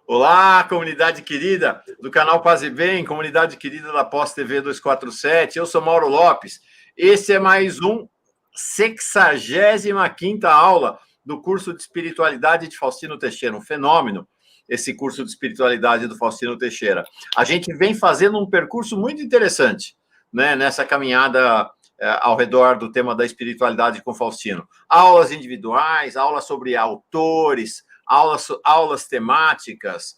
Olá, comunidade querida do canal Paz e Bem, comunidade querida da Pós TV 247. Eu sou Mauro Lopes. Esse é mais um 65ª aula do curso de espiritualidade de Faustino Teixeira, um fenômeno esse curso de espiritualidade do Faustino Teixeira. A gente vem fazendo um percurso muito interessante, né, nessa caminhada ao redor do tema da espiritualidade com Faustino. Aulas individuais, aulas sobre autores, aulas temáticas,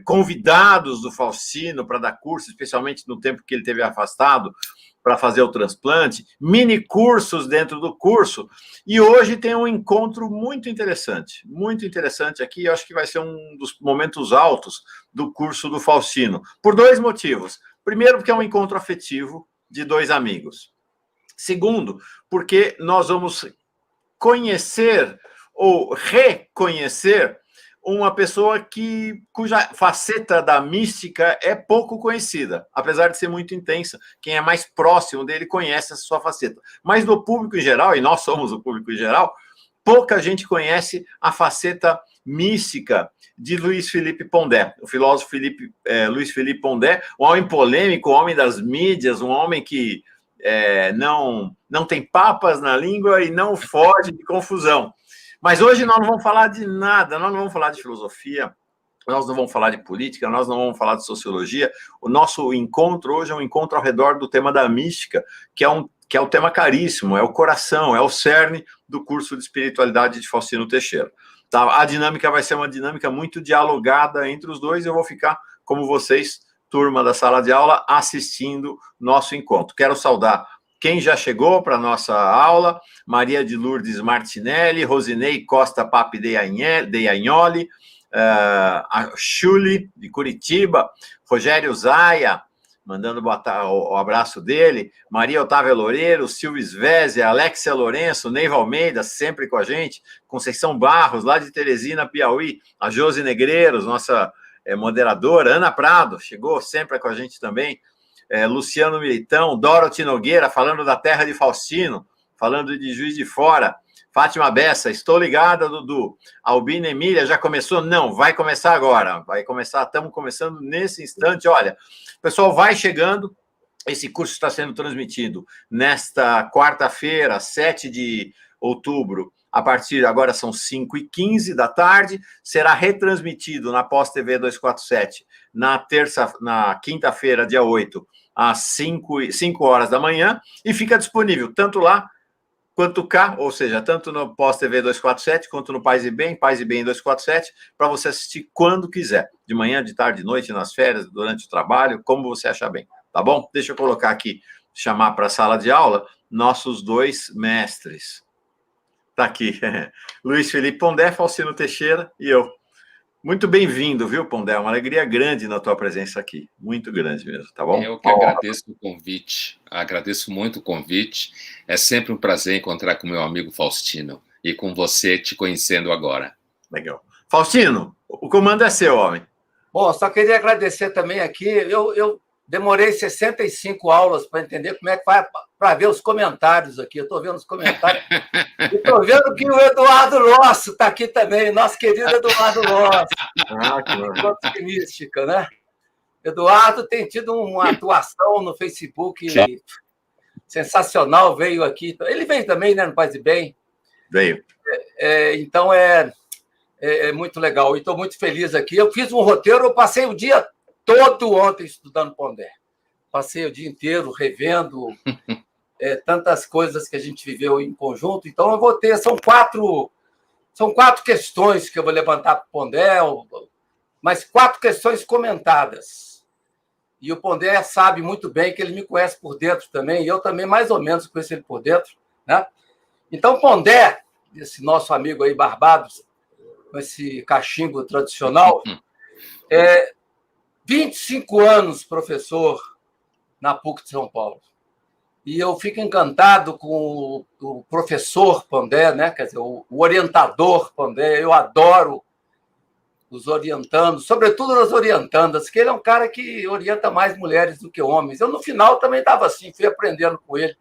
convidados do Faustino para dar curso, especialmente no tempo que ele teve afastado para fazer o transplante, mini cursos dentro do curso, e hoje tem um encontro muito interessante aqui, eu acho que vai ser um dos momentos altos do curso do Faustino, por dois motivos. Primeiro, porque é um encontro afetivo de dois amigos. Segundo, porque nós vamos conhecer ou reconhecer uma pessoa cuja faceta da mística é pouco conhecida, apesar de ser muito intensa. Quem é mais próximo dele conhece essa sua faceta. Mas no público em geral, e nós somos o público em geral, pouca gente conhece a faceta mística de Luiz Felipe Pondé, o filósofo Luiz Felipe Pondé, um homem polêmico, um homem das mídias, um homem que não tem papas na língua e não foge de confusão. Mas hoje nós não vamos falar de nada, nós não vamos falar de filosofia, nós não vamos falar de política, nós não vamos falar de sociologia. O nosso encontro hoje é um encontro ao redor do tema da mística, que é o tema caríssimo, é o coração, é o cerne do curso de espiritualidade de Faustino Teixeira. Tá? A dinâmica vai ser uma dinâmica muito dialogada entre os dois, eu vou ficar, como vocês, turma da sala de aula, assistindo nosso encontro. Quero saudar quem já chegou para a nossa aula: Maria de Lourdes Martinelli, Rosinei Costa Papi de Agnoli, a Chuli, de Curitiba, Rogério Zaia, mandando o abraço dele, Maria Otávia Loureiro, Silvio Svezia, Alexia Lourenço, Neiva Almeida, sempre com a gente, Conceição Barros, lá de Teresina, Piauí, a Josi Negreiros, nossa moderadora, Ana Prado, chegou sempre com a gente também, Luciano Militão, Dorothy Nogueira, falando da terra de Faustino, falando de Juiz de Fora, Fátima Bessa, estou ligada, Dudu. Albina Emília, já começou? Não, vai começar agora, estamos começando nesse instante. Olha, o pessoal vai chegando, esse curso está sendo transmitido nesta quarta-feira, 7 de outubro, a partir de agora são 5h15 da tarde, será retransmitido na Pós TV 247 na quinta-feira, dia 8, às 5 horas da manhã, e fica disponível tanto lá quanto cá, ou seja, tanto no Pós TV 247, quanto no Paz e Bem 247, para você assistir quando quiser, de manhã, de tarde, de noite, nas férias, durante o trabalho, como você achar bem, tá bom? Deixa eu colocar aqui, chamar para a sala de aula, nossos dois mestres. Tá aqui, Luiz Felipe Pondé, Faustino Teixeira e eu. Muito bem-vindo, viu, Pondé? Uma alegria grande na tua presença aqui. Muito grande mesmo, tá bom? Eu que agradeço o convite. Agradeço muito o convite. É sempre um prazer encontrar com meu amigo Faustino e com você te conhecendo agora. Legal. Faustino, o comando é seu, homem. Bom, só queria agradecer também aqui. Eu demorei 65 aulas para entender como é que vai, para ver os comentários aqui. Eu estou vendo os comentários. E estou vendo que o Eduardo Losso está aqui também, nosso querido Eduardo Losso. Que mística, né? Eduardo tem tido uma atuação no Facebook sensacional, veio aqui. Ele veio também, né, no Paz e Bem? Veio. Então, é muito legal. E estou muito feliz aqui. Eu fiz um roteiro, eu passei o dia todo ontem estudando Pondé. Passei o dia inteiro revendo tantas coisas que a gente viveu em conjunto. Então, eu vou ter... São quatro questões que eu vou levantar para o Pondé, mas 4 questões comentadas. E o Pondé sabe muito bem que ele me conhece por dentro também, e eu também mais ou menos conheço ele por dentro, né? Então, Pondé, esse nosso amigo aí, Barbados, com esse cachimbo tradicional, 25 anos professor na PUC de São Paulo. E eu fico encantado com o professor Pondé, né? Quer dizer, o orientador Pondé. Eu adoro os orientandos, sobretudo as orientandas, que ele é um cara que orienta mais mulheres do que homens. Eu, no final, também estava assim, fui aprendendo com ele.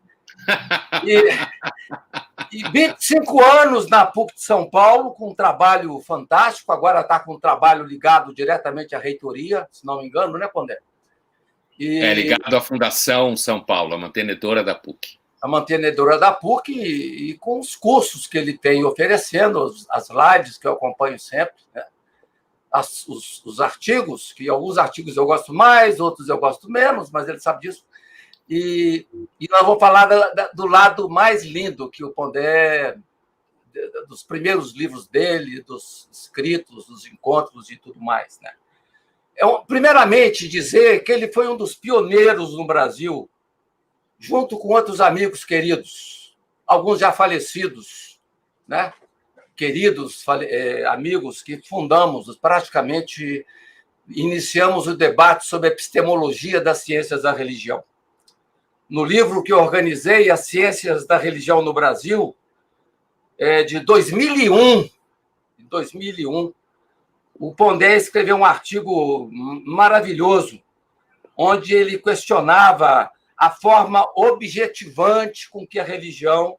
E 25 anos na PUC de São Paulo, com um trabalho fantástico. Agora está com um trabalho ligado diretamente à reitoria, se não me engano, né, Pondé? Ligado à Fundação São Paulo, a mantenedora da PUC. A mantenedora da PUC e com os cursos que ele tem oferecendo, as lives que eu acompanho sempre, né? Os artigos, que alguns artigos eu gosto mais, outros eu gosto menos, mas ele sabe disso. E nós vamos falar do lado mais lindo que o Pondé, dos primeiros livros dele, dos escritos, dos encontros e tudo mais, né? Primeiramente, dizer que ele foi um dos pioneiros no Brasil, junto com outros amigos queridos, alguns já falecidos, né? Queridos amigos que fundamos, praticamente iniciamos o debate sobre a epistemologia das ciências da religião. No livro que eu organizei, As Ciências da Religião no Brasil, de 2001, o Pondé escreveu um artigo maravilhoso, onde ele questionava a forma objetivante com que a religião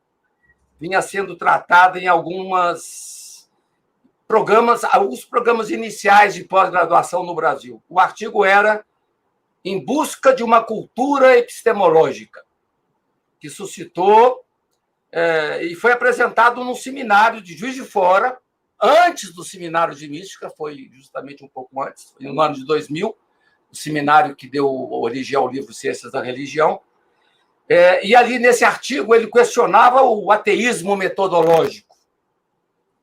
vinha sendo tratada em alguns programas iniciais de pós-graduação no Brasil. O artigo era Em Busca de uma Cultura Epistemológica, que suscitou e foi apresentado num seminário de Juiz de Fora, antes do seminário de Mística, foi justamente um pouco antes, foi no ano de 2000, o seminário que deu origem ao livro Ciências da Religião. E ali, nesse artigo, ele questionava o ateísmo metodológico,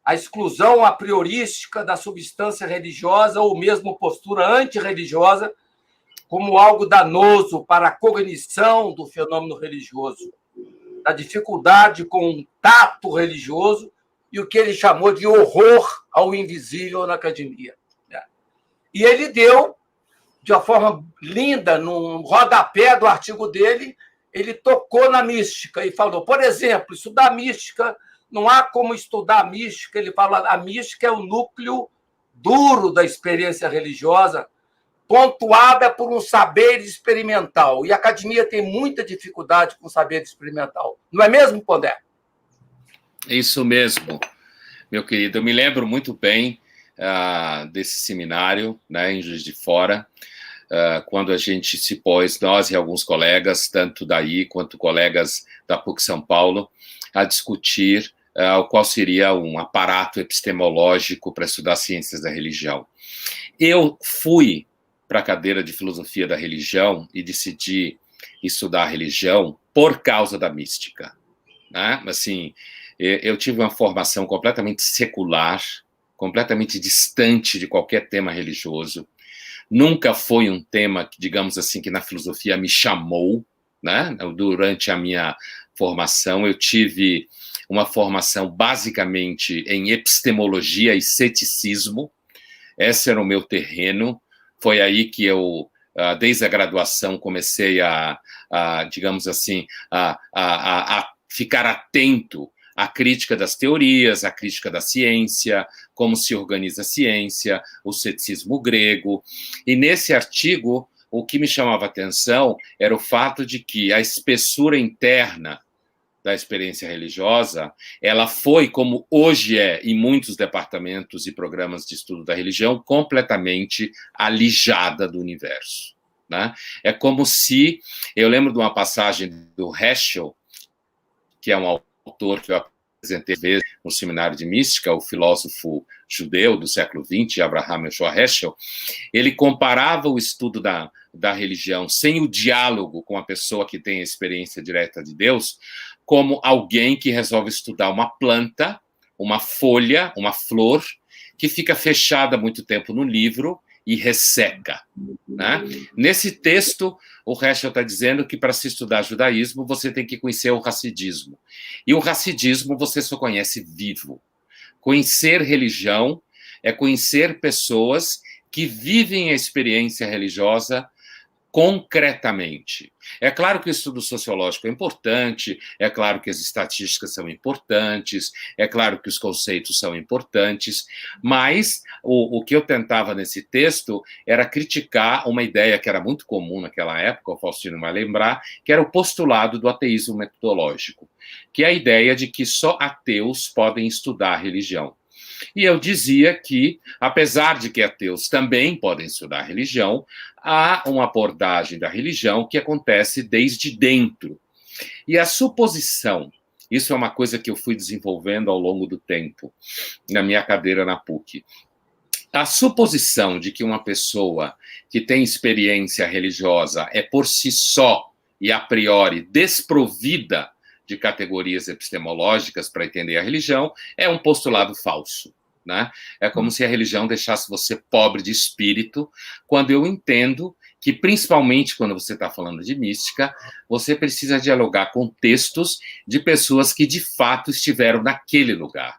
a exclusão a priorística da substância religiosa ou mesmo postura antirreligiosa como algo danoso para a cognição do fenômeno religioso, da dificuldade com o tato religioso e o que ele chamou de horror ao invisível na academia. E ele deu, de uma forma linda, num rodapé do artigo dele, ele tocou na mística e falou, por exemplo, estudar mística, não há como estudar a mística. Ele fala, a mística é o núcleo duro da experiência religiosa, pontuada por um saber experimental. E a academia tem muita dificuldade com o saber experimental. Não é mesmo, Pondé? Isso mesmo, meu querido. Eu me lembro muito bem desse seminário, né, em Juiz de Fora, quando a gente se pôs, nós e alguns colegas, tanto daí quanto colegas da PUC São Paulo, a discutir qual seria um aparato epistemológico para estudar ciências da religião. Eu fui para a cadeira de filosofia da religião e decidi estudar a religião por causa da mística, né? Assim, eu tive uma formação completamente secular, completamente distante de qualquer tema religioso. Nunca foi um tema, digamos assim, que na filosofia me chamou, né? Durante a minha formação, eu tive uma formação basicamente em epistemologia e ceticismo. Esse era o meu terreno. Foi aí que eu, desde a graduação, comecei digamos assim, a ficar atento à crítica das teorias, à crítica da ciência, como se organiza a ciência, o ceticismo grego. E nesse artigo, o que me chamava a atenção era o fato de que a espessura interna da experiência religiosa, ela foi, como hoje é em muitos departamentos e programas de estudo da religião, completamente alijada do universo, né? É como se... Eu lembro de uma passagem do Heschel, que é um autor que eu apresentei vezes no seminário de mística, o filósofo judeu do século XX, Abraham Yoshua Heschel. Ele comparava o estudo da religião sem o diálogo com a pessoa que tem a experiência direta de Deus, como alguém que resolve estudar uma planta, uma folha, uma flor, que fica fechada muito tempo no livro e resseca, né? Nesse texto, o Heschel está dizendo que para se estudar judaísmo, você tem que conhecer o hassidismo. E o hassidismo você só conhece vivo. Conhecer religião é conhecer pessoas que vivem a experiência religiosa concretamente. É claro que o estudo sociológico é importante, é claro que as estatísticas são importantes, é claro que os conceitos são importantes, mas o que eu tentava nesse texto era criticar uma ideia que era muito comum naquela época, o Faustino vai lembrar, que era o postulado do ateísmo metodológico, que é a ideia de que só ateus podem estudar a religião. E eu dizia que, apesar de que ateus também podem estudar religião, há uma abordagem da religião que acontece desde dentro. E a suposição, isso é uma coisa que eu fui desenvolvendo ao longo do tempo, na minha cadeira na PUC, a suposição de que uma pessoa que tem experiência religiosa é por si só e a priori desprovida de categorias epistemológicas para entender a religião é um postulado falso, né? É como se a religião deixasse você pobre de espírito, quando eu entendo que, principalmente quando você está falando de mística, você precisa dialogar com textos de pessoas que, de fato, estiveram naquele lugar.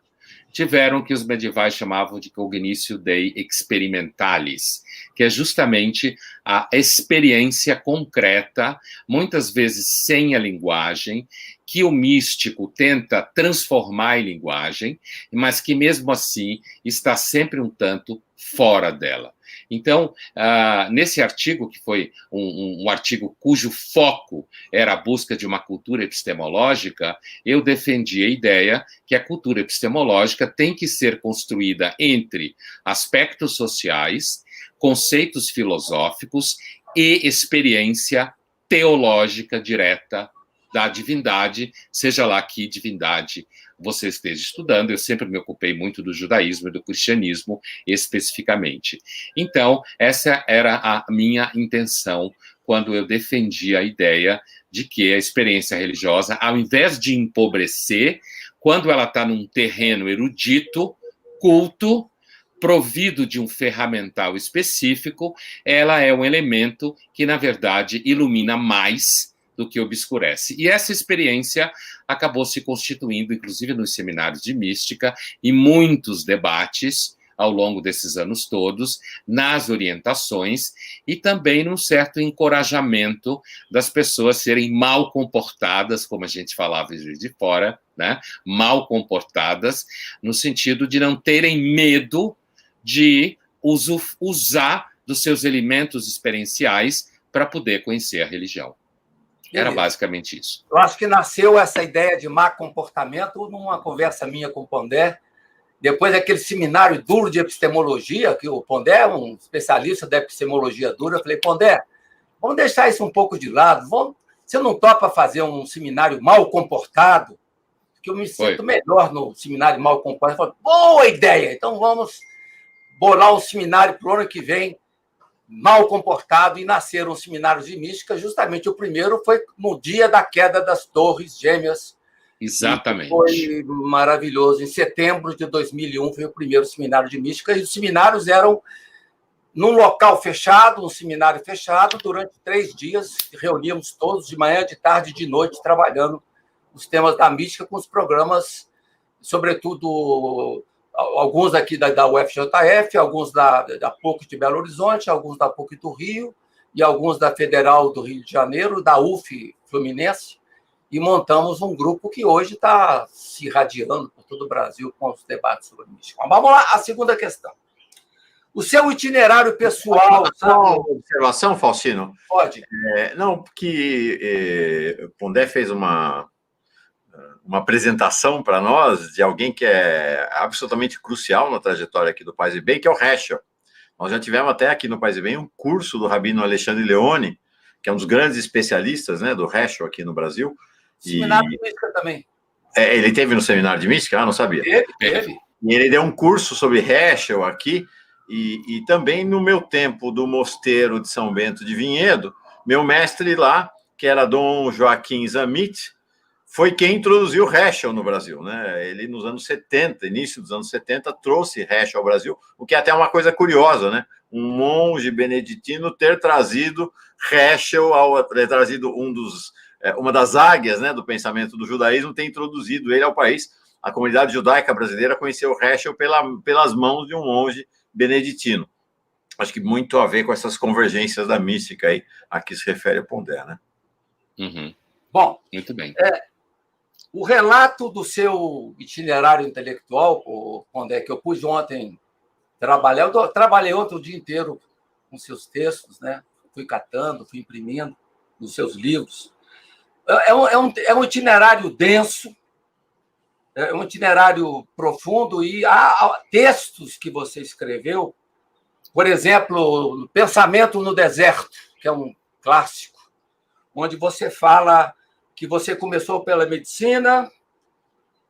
Tiveram o que os medievais chamavam de cognitio Dei experimentalis, que é justamente a experiência concreta, muitas vezes sem a linguagem, que o místico tenta transformar em linguagem, mas que mesmo assim está sempre um tanto fora dela. Então, nesse artigo, que foi um artigo cujo foco era a busca de uma cultura epistemológica, eu defendi a ideia que a cultura epistemológica tem que ser construída entre aspectos sociais, conceitos filosóficos e experiência teológica direta da divindade, seja lá que divindade você esteja estudando. Eu sempre me ocupei muito do judaísmo e do cristianismo especificamente. Então, essa era a minha intenção quando eu defendi a ideia de que a experiência religiosa, ao invés de empobrecer, quando ela está num terreno erudito, culto, provido de um ferramental específico, ela é um elemento que, na verdade, ilumina mais do que obscurece. E essa experiência acabou se constituindo, inclusive nos seminários de mística, e muitos debates ao longo desses anos todos, nas orientações, e também num certo encorajamento das pessoas serem mal comportadas, como a gente falava em Juiz de Fora, né? Mal comportadas, no sentido de não terem medo de usar dos seus elementos experienciais para poder conhecer a religião. Era basicamente isso. Eu acho que nasceu essa ideia de má comportamento numa conversa minha com o Pondé, depois daquele seminário duro de epistemologia, que o Pondé é um especialista da epistemologia dura. Eu falei, Pondé, vamos deixar isso um pouco de lado, você não topa fazer um seminário mal comportado? Que eu me sinto melhor no seminário mal comportado. Eu falei, boa ideia, então vamos bolar um seminário para o ano que vem, mal comportado, e nasceram os seminários de mística. Justamente o primeiro foi no dia da queda das Torres Gêmeas. Exatamente. Foi maravilhoso. Em setembro de 2001 foi o primeiro seminário de mística, e os seminários eram num local fechado, um seminário fechado, durante 3 dias, reuníamos todos, de manhã, de tarde e de noite, trabalhando os temas da mística com os programas, sobretudo alguns aqui da UFJF, alguns da PUC de Belo Horizonte, alguns da PUC do Rio, e alguns da Federal do Rio de Janeiro, da UF Fluminense, e montamos um grupo que hoje está se irradiando por todo o Brasil com os debates sobre mística. Mas vamos lá, a segunda questão. O seu itinerário pessoal... Uma observação, Faustino? Pode. Não, porque o Pondé fez uma apresentação para nós de alguém que é absolutamente crucial na trajetória aqui do Paz e Bem, que é o Heschel. Nós já tivemos até aqui no Paz e Bem um curso do Rabino Alexandre Leone, que é um dos grandes especialistas, né, do Heschel aqui no Brasil. Seminário de mística também. Ele teve no seminário de mística? Ah, não sabia. Teve. E ele deu um curso sobre Heschel aqui, e também no meu tempo do Mosteiro de São Bento de Vinhedo, meu mestre lá, que era Dom Joaquim Zamit, foi quem introduziu Heschel no Brasil, né? Ele, nos anos 70, início dos anos 70, trouxe Heschel ao Brasil, o que é até uma coisa curiosa, né? Um monge beneditino ter trazido Heschel, ter trazido uma das águias, né, do pensamento do judaísmo, ter introduzido ele ao país. A comunidade judaica brasileira conheceu Heschel pelas mãos de um monge beneditino. acho que muito a ver com essas convergências da mística aí, a que se refere a Pondé, né? Uhum. Bom, muito bem. O relato do seu itinerário intelectual, Pondé, que eu pude ontem trabalhar, eu trabalhei ontem o dia inteiro com seus textos, né? Fui catando, fui imprimindo nos seus livros. É um itinerário denso, é um itinerário profundo, e há textos que você escreveu, por exemplo, Pensamento no Deserto, que é um clássico, onde você fala que você começou pela medicina,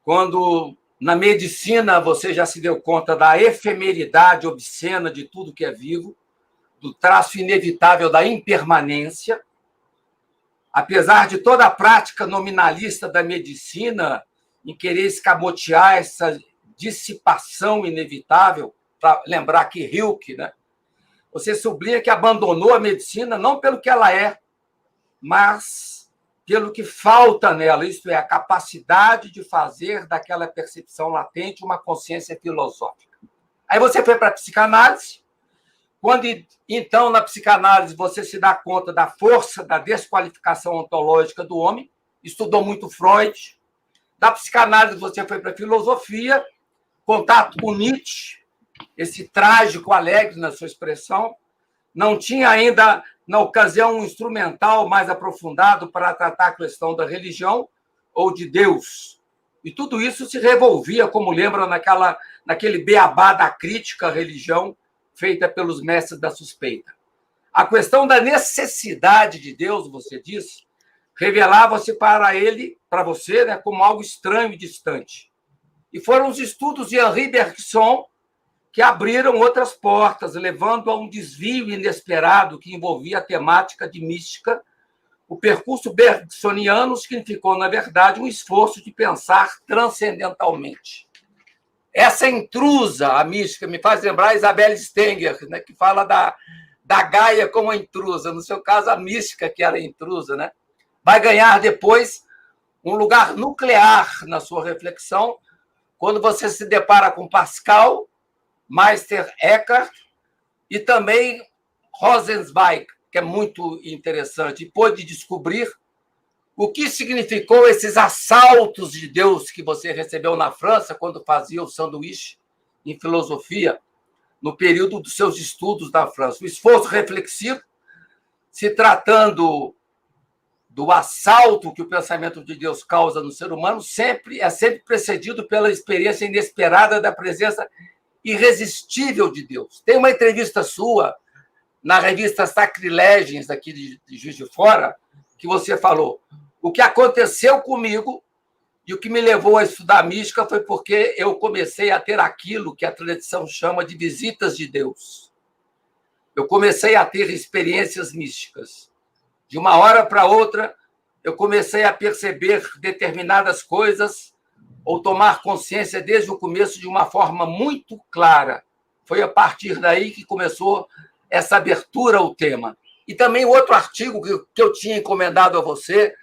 quando na medicina você já se deu conta da efemeridade obscena de tudo que é vivo, do traço inevitável da impermanência. Apesar de toda a prática nominalista da medicina em querer escamotear essa dissipação inevitável, para lembrar que Hilke, né? Você sublinha que abandonou a medicina não pelo que ela é, mas pelo que falta nela, isto é, a capacidade de fazer daquela percepção latente uma consciência filosófica. Aí você foi para a psicanálise, quando, então, na psicanálise, você se dá conta da força da desqualificação ontológica do homem, estudou muito Freud. Da psicanálise, você foi para a filosofia, contato com Nietzsche, esse trágico alegre na sua expressão. Não tinha ainda, na ocasião, um instrumental mais aprofundado para tratar a questão da religião ou de Deus. E tudo isso se revolvia, como lembra, naquele beabá da crítica à religião feita pelos mestres da suspeita. A questão da necessidade de Deus, você disse, revelava-se para ele, para você, né, como algo estranho e distante. E foram os estudos de Henri Bergson que abriram outras portas, levando a um desvio inesperado que envolvia a temática de mística. O percurso bergsoniano significou, na verdade, um esforço de pensar transcendentalmente. Essa intrusa, a mística, me faz lembrar a Isabelle Stenger, né, que fala da Gaia como a intrusa, no seu caso, a mística, que era a intrusa, né? Vai ganhar depois um lugar nuclear na sua reflexão, quando você se depara com Pascal, Meister Eckhart e também Rosenzweig, que é muito interessante, e pôde descobrir o que significou esses assaltos de Deus que você recebeu na França quando fazia o sanduíche em filosofia, no período dos seus estudos na França. O esforço reflexivo, se tratando do assalto que o pensamento de Deus causa no ser humano, é sempre precedido pela experiência inesperada da presença irresistível de Deus. Tem uma entrevista sua na revista Sacrilegions, aqui de Juiz de Fora, que você falou: o que aconteceu comigo e o que me levou a estudar mística foi porque eu comecei a ter aquilo que a tradição chama de visitas de Deus. Eu comecei a ter experiências místicas. De uma hora para outra, eu comecei a perceber determinadas coisas ou tomar consciência desde o começo de uma forma muito clara. Foi a partir daí que começou essa abertura ao tema. E também outro artigo que eu tinha encomendado a você,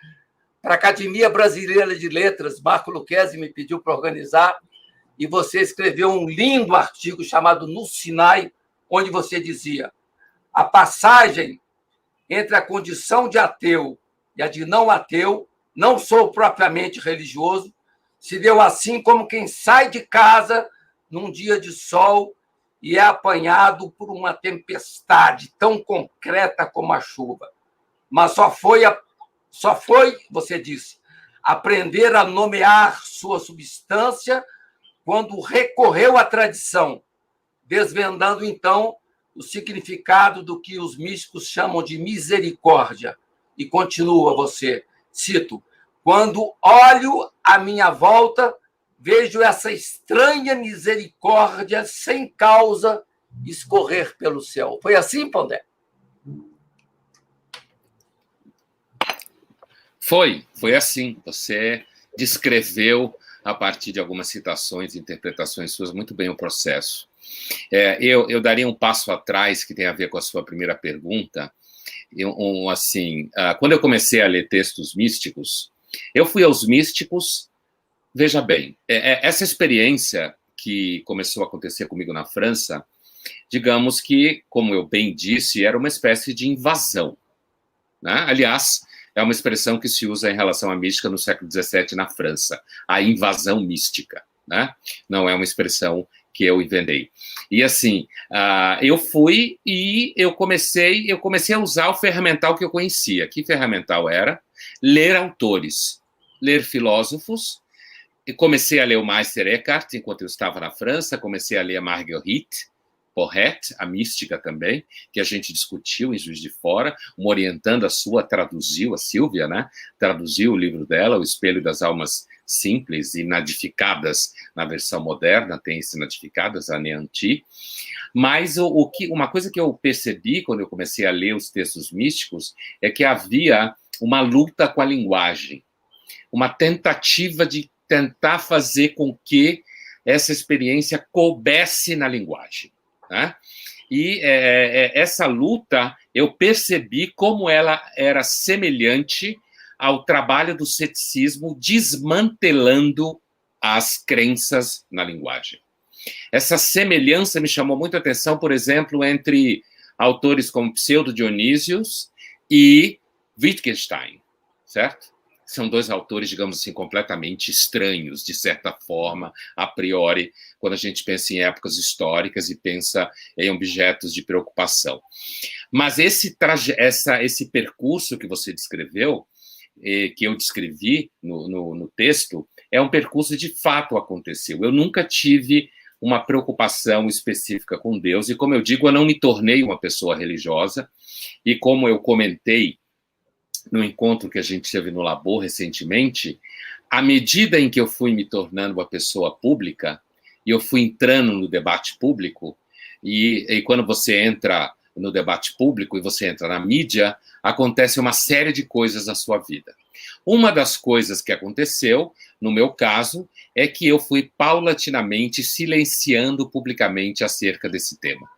para a Academia Brasileira de Letras, Marco Lucchesi me pediu para organizar, e você escreveu um lindo artigo chamado No Sinai, onde você dizia: a passagem entre a condição de ateu e a de não ateu, não sou propriamente religioso, se deu assim como quem sai de casa num dia de sol e é apanhado por uma tempestade tão concreta como a chuva. Mas só foi, você disse, aprender a nomear sua substância quando recorreu à tradição, desvendando, então, o significado do que os místicos chamam de misericórdia. E continua você, cito: quando olho à minha volta, vejo essa estranha misericórdia sem causa escorrer pelo céu. Foi assim, Pondé? Foi assim. Você descreveu, a partir de algumas citações e interpretações suas, muito bem o processo. Eu daria um passo atrás, que tem a ver com a sua primeira pergunta. Quando eu comecei a ler textos místicos, eu fui aos místicos. Veja bem, essa experiência que começou a acontecer comigo na França digamos que, como eu bem disse, era uma espécie de invasão, né? Aliás, é uma expressão que se usa em relação à mística no século XVII na França, a invasão mística, né? Não é uma expressão que eu inventei. E assim, eu fui e eu comecei a usar o ferramental que eu conhecia. Que ferramental era? Ler autores, ler filósofos. E comecei a ler o Meister Eckhart enquanto eu estava na França, comecei a ler a Marguerite Porret, a mística também, que a gente discutiu em Juiz de Fora, uma orientanda sua traduziu, a Silvia, né? Traduziu o livro dela, O Espelho das Almas Simples, Inadificadas, na versão moderna, tem esse Inadificadas, a Neanti. Mas uma coisa que eu percebi quando eu comecei a ler os textos místicos é que havia uma luta com a linguagem, uma tentativa de tentar fazer com que essa experiência coubesse na linguagem, né? E essa luta, eu percebi como ela era semelhante ao trabalho do ceticismo desmantelando as crenças na linguagem. Essa semelhança me chamou muito a atenção, por exemplo, entre autores como Pseudo-Dionísios e Wittgenstein, certo? São dois autores, digamos assim, completamente estranhos, de certa forma, a priori, quando a gente pensa em épocas históricas e pensa em objetos de preocupação. Mas esse percurso que você descreveu, que eu descrevi no texto, é um percurso de fato aconteceu. Eu nunca tive uma preocupação específica com Deus, e como eu digo, eu não me tornei uma pessoa religiosa, e como eu comentei no encontro que a gente teve no Labor recentemente, à medida em que eu fui me tornando uma pessoa pública, e eu fui entrando no debate público, e quando você entra no debate público e você entra na mídia, acontece uma série de coisas na sua vida. Uma das coisas que aconteceu, no meu caso, é que eu fui paulatinamente silenciando publicamente acerca desse tema.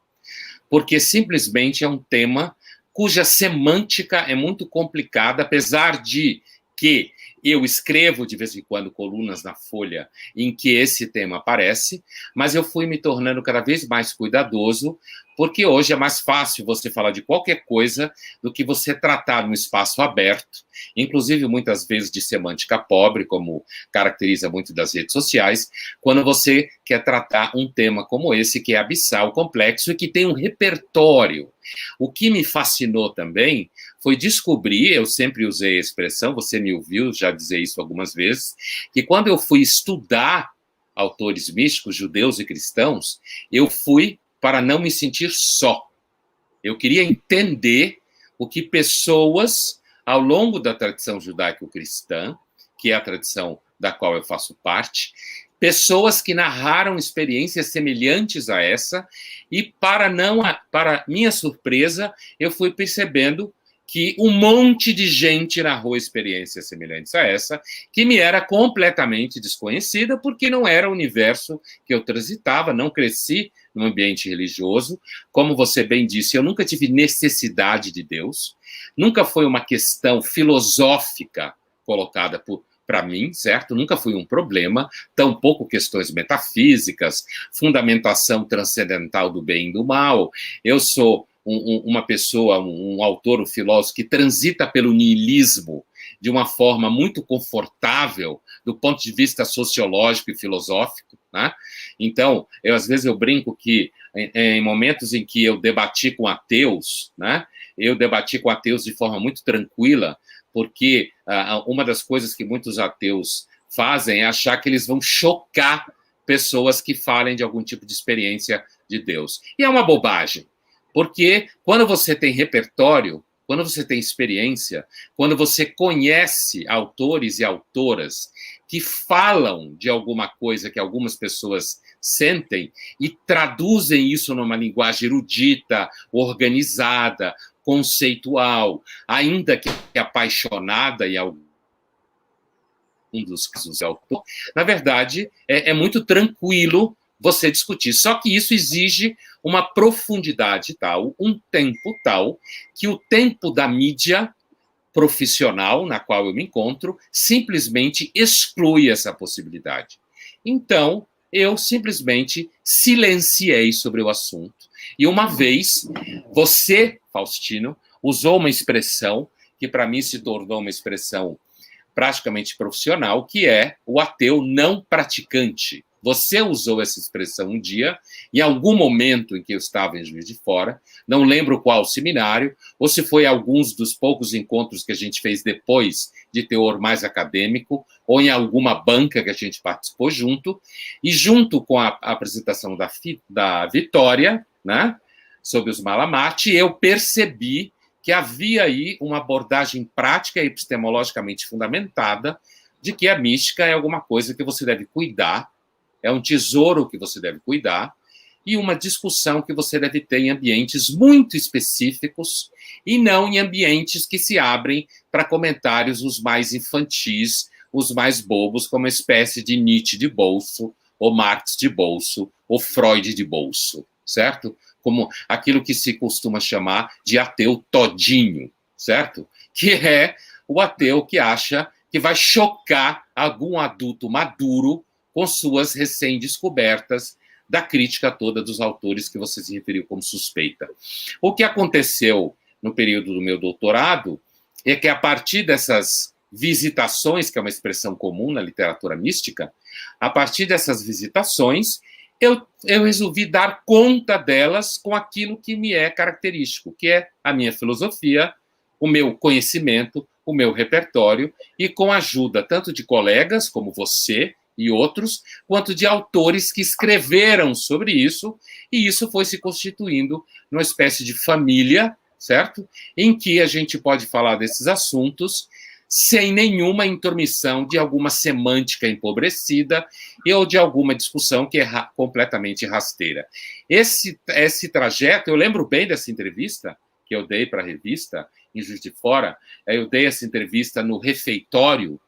Porque simplesmente é um tema cuja semântica é muito complicada, apesar de que eu escrevo de vez em quando colunas na Folha em que esse tema aparece, mas eu fui me tornando cada vez mais cuidadoso, porque hoje é mais fácil você falar de qualquer coisa do que você tratar num espaço aberto, inclusive muitas vezes de semântica pobre, como caracteriza muito das redes sociais, quando você quer tratar um tema como esse, que é abissal, complexo e que tem um repertório. O que me fascinou também foi descobrir, eu sempre usei a expressão, você me ouviu já dizer isso algumas vezes, que quando eu fui estudar autores místicos, judeus e cristãos, eu fui para não me sentir só. Eu queria entender o que pessoas, ao longo da tradição judaico-cristã, que é a tradição da qual eu faço parte, pessoas que narraram experiências semelhantes a essa, e para minha surpresa, eu fui percebendo que um monte de gente narrou experiências semelhantes a essa, que me era completamente desconhecida, porque não era o universo que eu transitava, não cresci num ambiente religioso. Como você bem disse, eu nunca tive necessidade de Deus, nunca foi uma questão filosófica colocada para mim, certo? Nunca foi um problema, tampouco questões metafísicas, fundamentação transcendental do bem e do mal. Eu sou uma pessoa, um autor, um filósofo que transita pelo niilismo de uma forma muito confortável do ponto de vista sociológico e filosófico, né? Então, às vezes eu brinco que em momentos em que eu debati com ateus, né? Eu debati com ateus de forma muito tranquila, porque uma das coisas que muitos ateus fazem é achar que eles vão chocar pessoas que falem de algum tipo de experiência de Deus. E é uma bobagem. Porque quando você tem repertório, quando você tem experiência, quando você conhece autores e autoras que falam de alguma coisa que algumas pessoas sentem e traduzem isso numa linguagem erudita, organizada, conceitual, ainda que apaixonada em algum dos casos é autor, na verdade, é muito tranquilo você discutir. Só que isso exige uma profundidade tal, um tempo tal, que o tempo da mídia profissional na qual eu me encontro simplesmente exclui essa possibilidade. Então, eu simplesmente silenciei sobre o assunto. E uma vez, você, Faustino, usou uma expressão que para mim se tornou uma expressão praticamente profissional, que é o ateu não praticante. Você usou essa expressão um dia, em algum momento em que eu estava em Juiz de Fora, não lembro qual seminário, ou se foi alguns dos poucos encontros que a gente fez depois, de teor mais acadêmico, ou em alguma banca que a gente participou junto, e junto com a apresentação da Vitória, né, sobre os Malamate, eu percebi que havia aí uma abordagem prática e epistemologicamente fundamentada de que a mística é alguma coisa que você deve cuidar, é um tesouro que você deve cuidar, e uma discussão que você deve ter em ambientes muito específicos e não em ambientes que se abrem para comentários os mais infantis, os mais bobos, como uma espécie de Nietzsche de bolso, ou Marx de bolso, ou Freud de bolso, certo? Como aquilo que se costuma chamar de ateu todinho, certo? Que é o ateu que acha que vai chocar algum adulto maduro com suas recém-descobertas da crítica toda dos autores que você se referiu como suspeita. O que aconteceu no período do meu doutorado é que, a partir dessas visitações, que é uma expressão comum na literatura mística, a partir dessas visitações, eu resolvi dar conta delas com aquilo que me é característico, que é a minha filosofia, o meu conhecimento, o meu repertório, e com a ajuda tanto de colegas como você e outros, quanto de autores que escreveram sobre isso, e isso foi se constituindo numa espécie de família, certo? Em que a gente pode falar desses assuntos sem nenhuma intromissão de alguma semântica empobrecida ou de alguma discussão que é completamente rasteira. Esse trajeto, eu lembro bem dessa entrevista que eu dei para a revista, em Juiz de Fora, eu dei essa entrevista no refeitório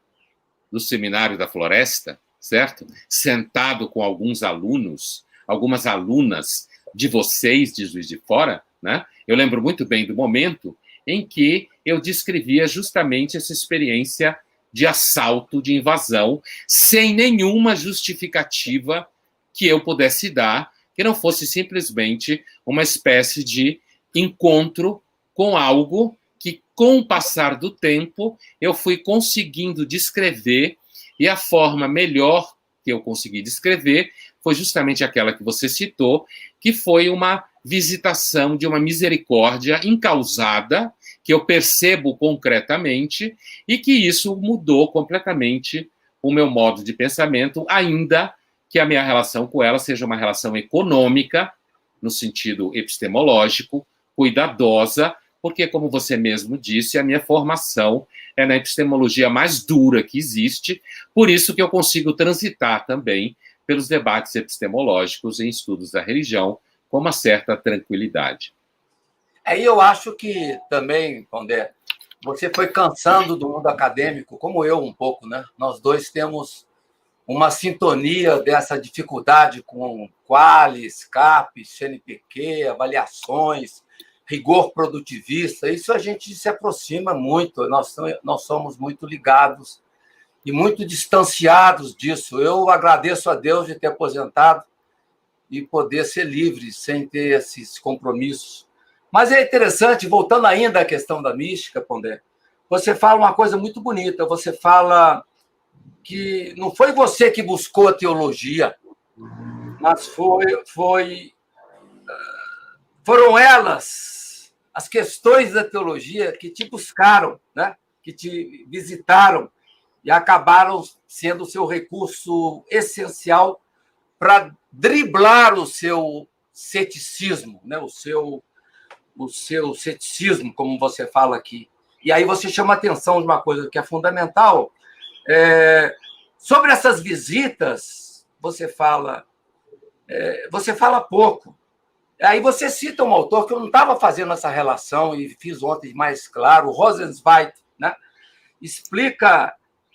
do Seminário da Floresta, certo? Sentado com alguns alunos, algumas alunas de vocês de Juiz de Fora, né? Eu lembro muito bem do momento em que eu descrevia justamente essa experiência de assalto, de invasão, sem nenhuma justificativa que eu pudesse dar, que não fosse simplesmente uma espécie de encontro com algo que, com o passar do tempo, eu fui conseguindo descrever, e a forma melhor que eu consegui descrever foi justamente aquela que você citou, que foi uma visitação de uma misericórdia incausada, que eu percebo concretamente, e que isso mudou completamente o meu modo de pensamento, ainda que a minha relação com ela seja uma relação econômica, no sentido epistemológico, cuidadosa, porque, como você mesmo disse, a minha formação é na epistemologia mais dura que existe, por isso que eu consigo transitar também pelos debates epistemológicos em estudos da religião com uma certa tranquilidade. Aí eu acho que também, Pondé, você foi cansando do mundo acadêmico, como eu um pouco, né? Nós dois temos uma sintonia dessa dificuldade com qualis, CAPES, CNPq, avaliações, rigor produtivista. Isso a gente se aproxima muito, nós somos muito ligados e muito distanciados disso. Eu agradeço a Deus de ter aposentado e poder ser livre, sem ter esses compromissos. Mas é interessante, voltando ainda à questão da mística, Pondé, você fala uma coisa muito bonita, você fala que não foi você que buscou a teologia, mas foram elas, as questões da teologia, que te buscaram, né? Que te visitaram e acabaram sendo o seu recurso essencial para driblar o seu ceticismo, né? o seu ceticismo, como você fala aqui. E aí você chama a atenção de uma coisa que é fundamental. Sobre essas visitas, você fala pouco. Aí você cita um autor que eu não estava fazendo essa relação e fiz ontem mais claro, o Rosenzweig, né? Explica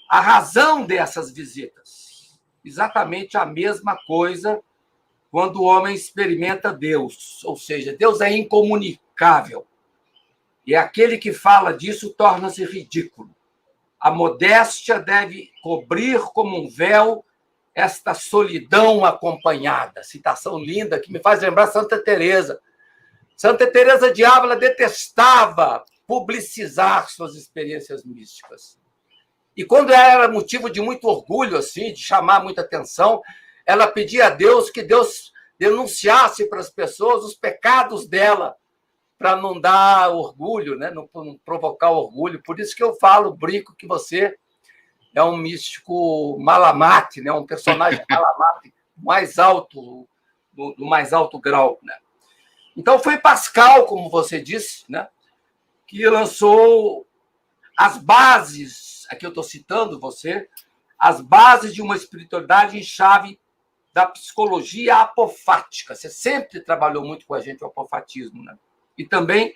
a razão dessas visitas. Exatamente a mesma coisa quando o homem experimenta Deus, ou seja, Deus é incomunicável. E aquele que fala disso torna-se ridículo. A modéstia deve cobrir como um véu esta solidão acompanhada. Citação linda que me faz lembrar Santa Teresa. Santa Teresa de Ávila detestava publicizar suas experiências místicas. E quando era motivo de muito orgulho, assim, de chamar muita atenção, ela pedia a Deus que Deus denunciasse para as pessoas os pecados dela, para não dar orgulho, né? Não provocar orgulho. Por isso que eu falo, brinco, que você é um místico malamate, né? Um personagem malamate mais alto, do mais alto grau, né? Então, foi Pascal, como você disse, né? Que lançou as bases, aqui eu estou citando você, as bases de uma espiritualidade em chave da psicologia apofática. Você sempre trabalhou muito com a gente o apofatismo, né? E também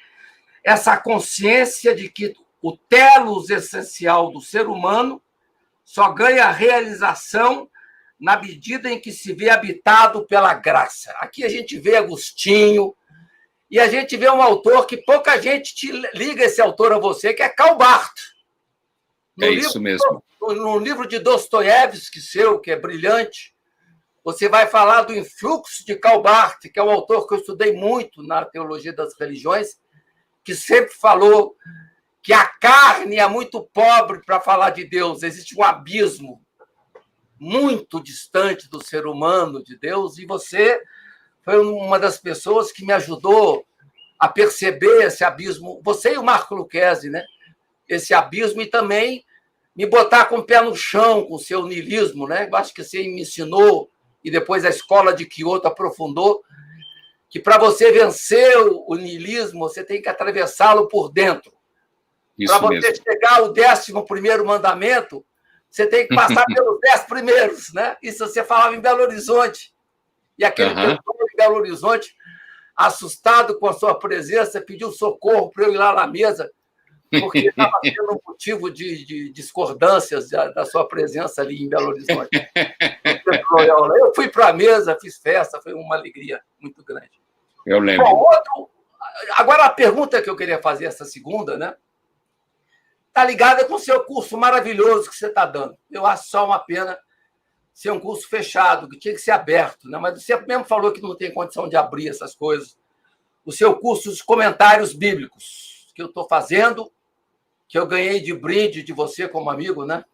essa consciência de que o telos essencial do ser humano só ganha realização na medida em que se vê habitado pela graça. Aqui a gente vê Agostinho e a gente vê um autor que pouca gente te liga esse autor a você, que é Karl Barth. Isso mesmo. No livro de Dostoiévski, seu, que é brilhante, você vai falar do influxo de Karl Barth, que é um autor que eu estudei muito na teologia das religiões, que sempre falou que a carne é muito pobre para falar de Deus. Existe um abismo muito distante do ser humano de Deus, e você foi uma das pessoas que me ajudou a perceber esse abismo. Você e o Marco Lucchesi, né? Esse abismo, e também me botar com o pé no chão com o seu niilismo, né? Eu acho que você me ensinou, e depois a escola de Kyoto aprofundou, que para você vencer o niilismo, você tem que atravessá-lo por dentro. Para você chegar ao 11º mandamento, você tem que passar pelos 10 primeiros, né? Isso você falava em Belo Horizonte. E aquele pessoal de Belo Horizonte, assustado com a sua presença, pediu socorro para eu ir lá na mesa, porque estava tendo um motivo de discordâncias da sua presença ali em Belo Horizonte. Eu fui para a mesa, fiz festa, foi uma alegria muito grande. Eu lembro. Bom, agora, a pergunta que eu queria fazer, essa segunda, né? Está ligada com o seu curso maravilhoso que você está dando. Eu acho só uma pena ser um curso fechado, que tinha que ser aberto, né? Mas você mesmo falou que não tem condição de abrir essas coisas. O seu curso de comentários bíblicos, que eu estou fazendo, que eu ganhei de brinde de você como amigo, né?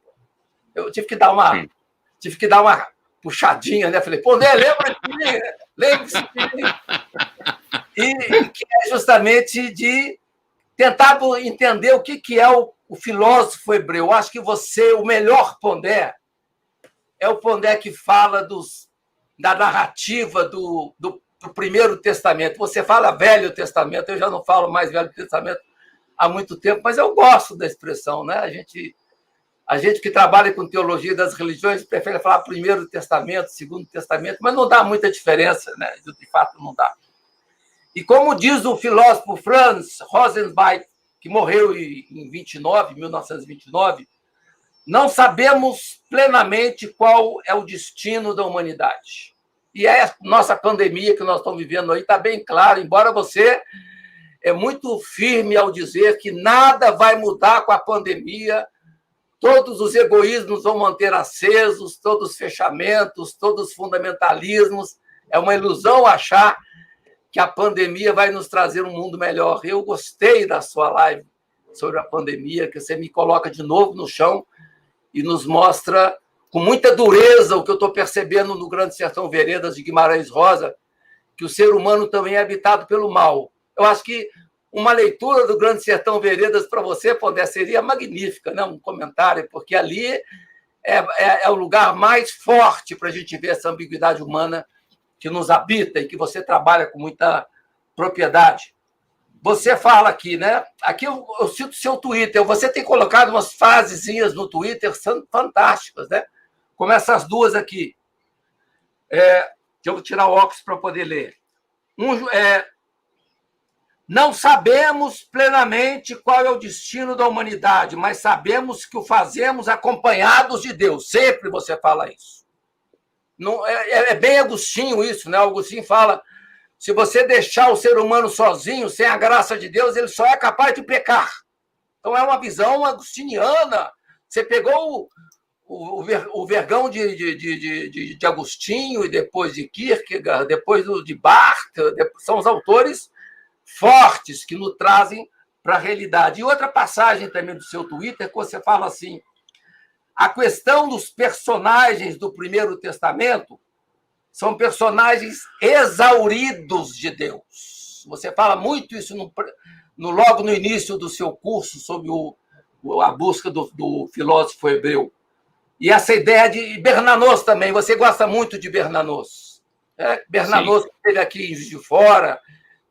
Eu tive que dar uma puxadinha, né? Falei, pô, né? Lembra de mim, né? Lembre-se de mim. E que é justamente de tentar entender o que é o filósofo hebreu. Eu acho que você, o melhor Pondé, é o Pondé que fala da narrativa do Primeiro Testamento. Você fala Velho Testamento, eu já não falo mais Velho Testamento há muito tempo, mas eu gosto da expressão, né? A gente que trabalha com teologia das religiões prefere falar Primeiro Testamento, Segundo Testamento, mas não dá muita diferença, né? De fato, não dá. E como diz o filósofo Franz Rosenzweig, que morreu em 1929, não sabemos plenamente qual é o destino da humanidade. E a nossa pandemia que nós estamos vivendo aí está bem claro, embora você é muito firme ao dizer que nada vai mudar com a pandemia, todos os egoísmos vão manter acesos, todos os fechamentos, todos os fundamentalismos. É uma ilusão achar que a pandemia vai nos trazer um mundo melhor. Eu gostei da sua live sobre a pandemia, que você me coloca de novo no chão e nos mostra com muita dureza o que eu estou percebendo no Grande Sertão Veredas de Guimarães Rosa, que o ser humano também é habitado pelo mal. Eu acho que uma leitura do Grande Sertão Veredas para você, Pondé, seria magnífica, né? Um comentário, porque ali é o lugar mais forte para a gente ver essa ambiguidade humana que nos habita e que você trabalha com muita propriedade. Você fala aqui, né? Aqui eu cito seu Twitter. Você tem colocado umas frasezinhas no Twitter fantásticas, né? Como essas duas aqui. Eu vou tirar o óculos para poder ler. Não sabemos plenamente qual é o destino da humanidade, mas sabemos que o fazemos acompanhados de Deus. Sempre você fala isso. Não, é bem Agostinho isso, né? Agostinho fala, se você deixar o ser humano sozinho, sem a graça de Deus, ele só é capaz de pecar. Então é uma visão agostiniana. Você pegou o vergão de Agostinho, e depois de Kierkegaard, depois de Barthes, são os autores fortes que nos trazem para a realidade. E outra passagem também do seu Twitter, que você fala assim, a questão dos personagens do Primeiro Testamento são personagens exauridos de Deus. Você fala muito isso logo no início do seu curso sobre a busca do filósofo hebreu. E essa ideia de Bernanos também. Você gosta muito de Bernanos. Bernanos esteve aqui em Juiz de Fora,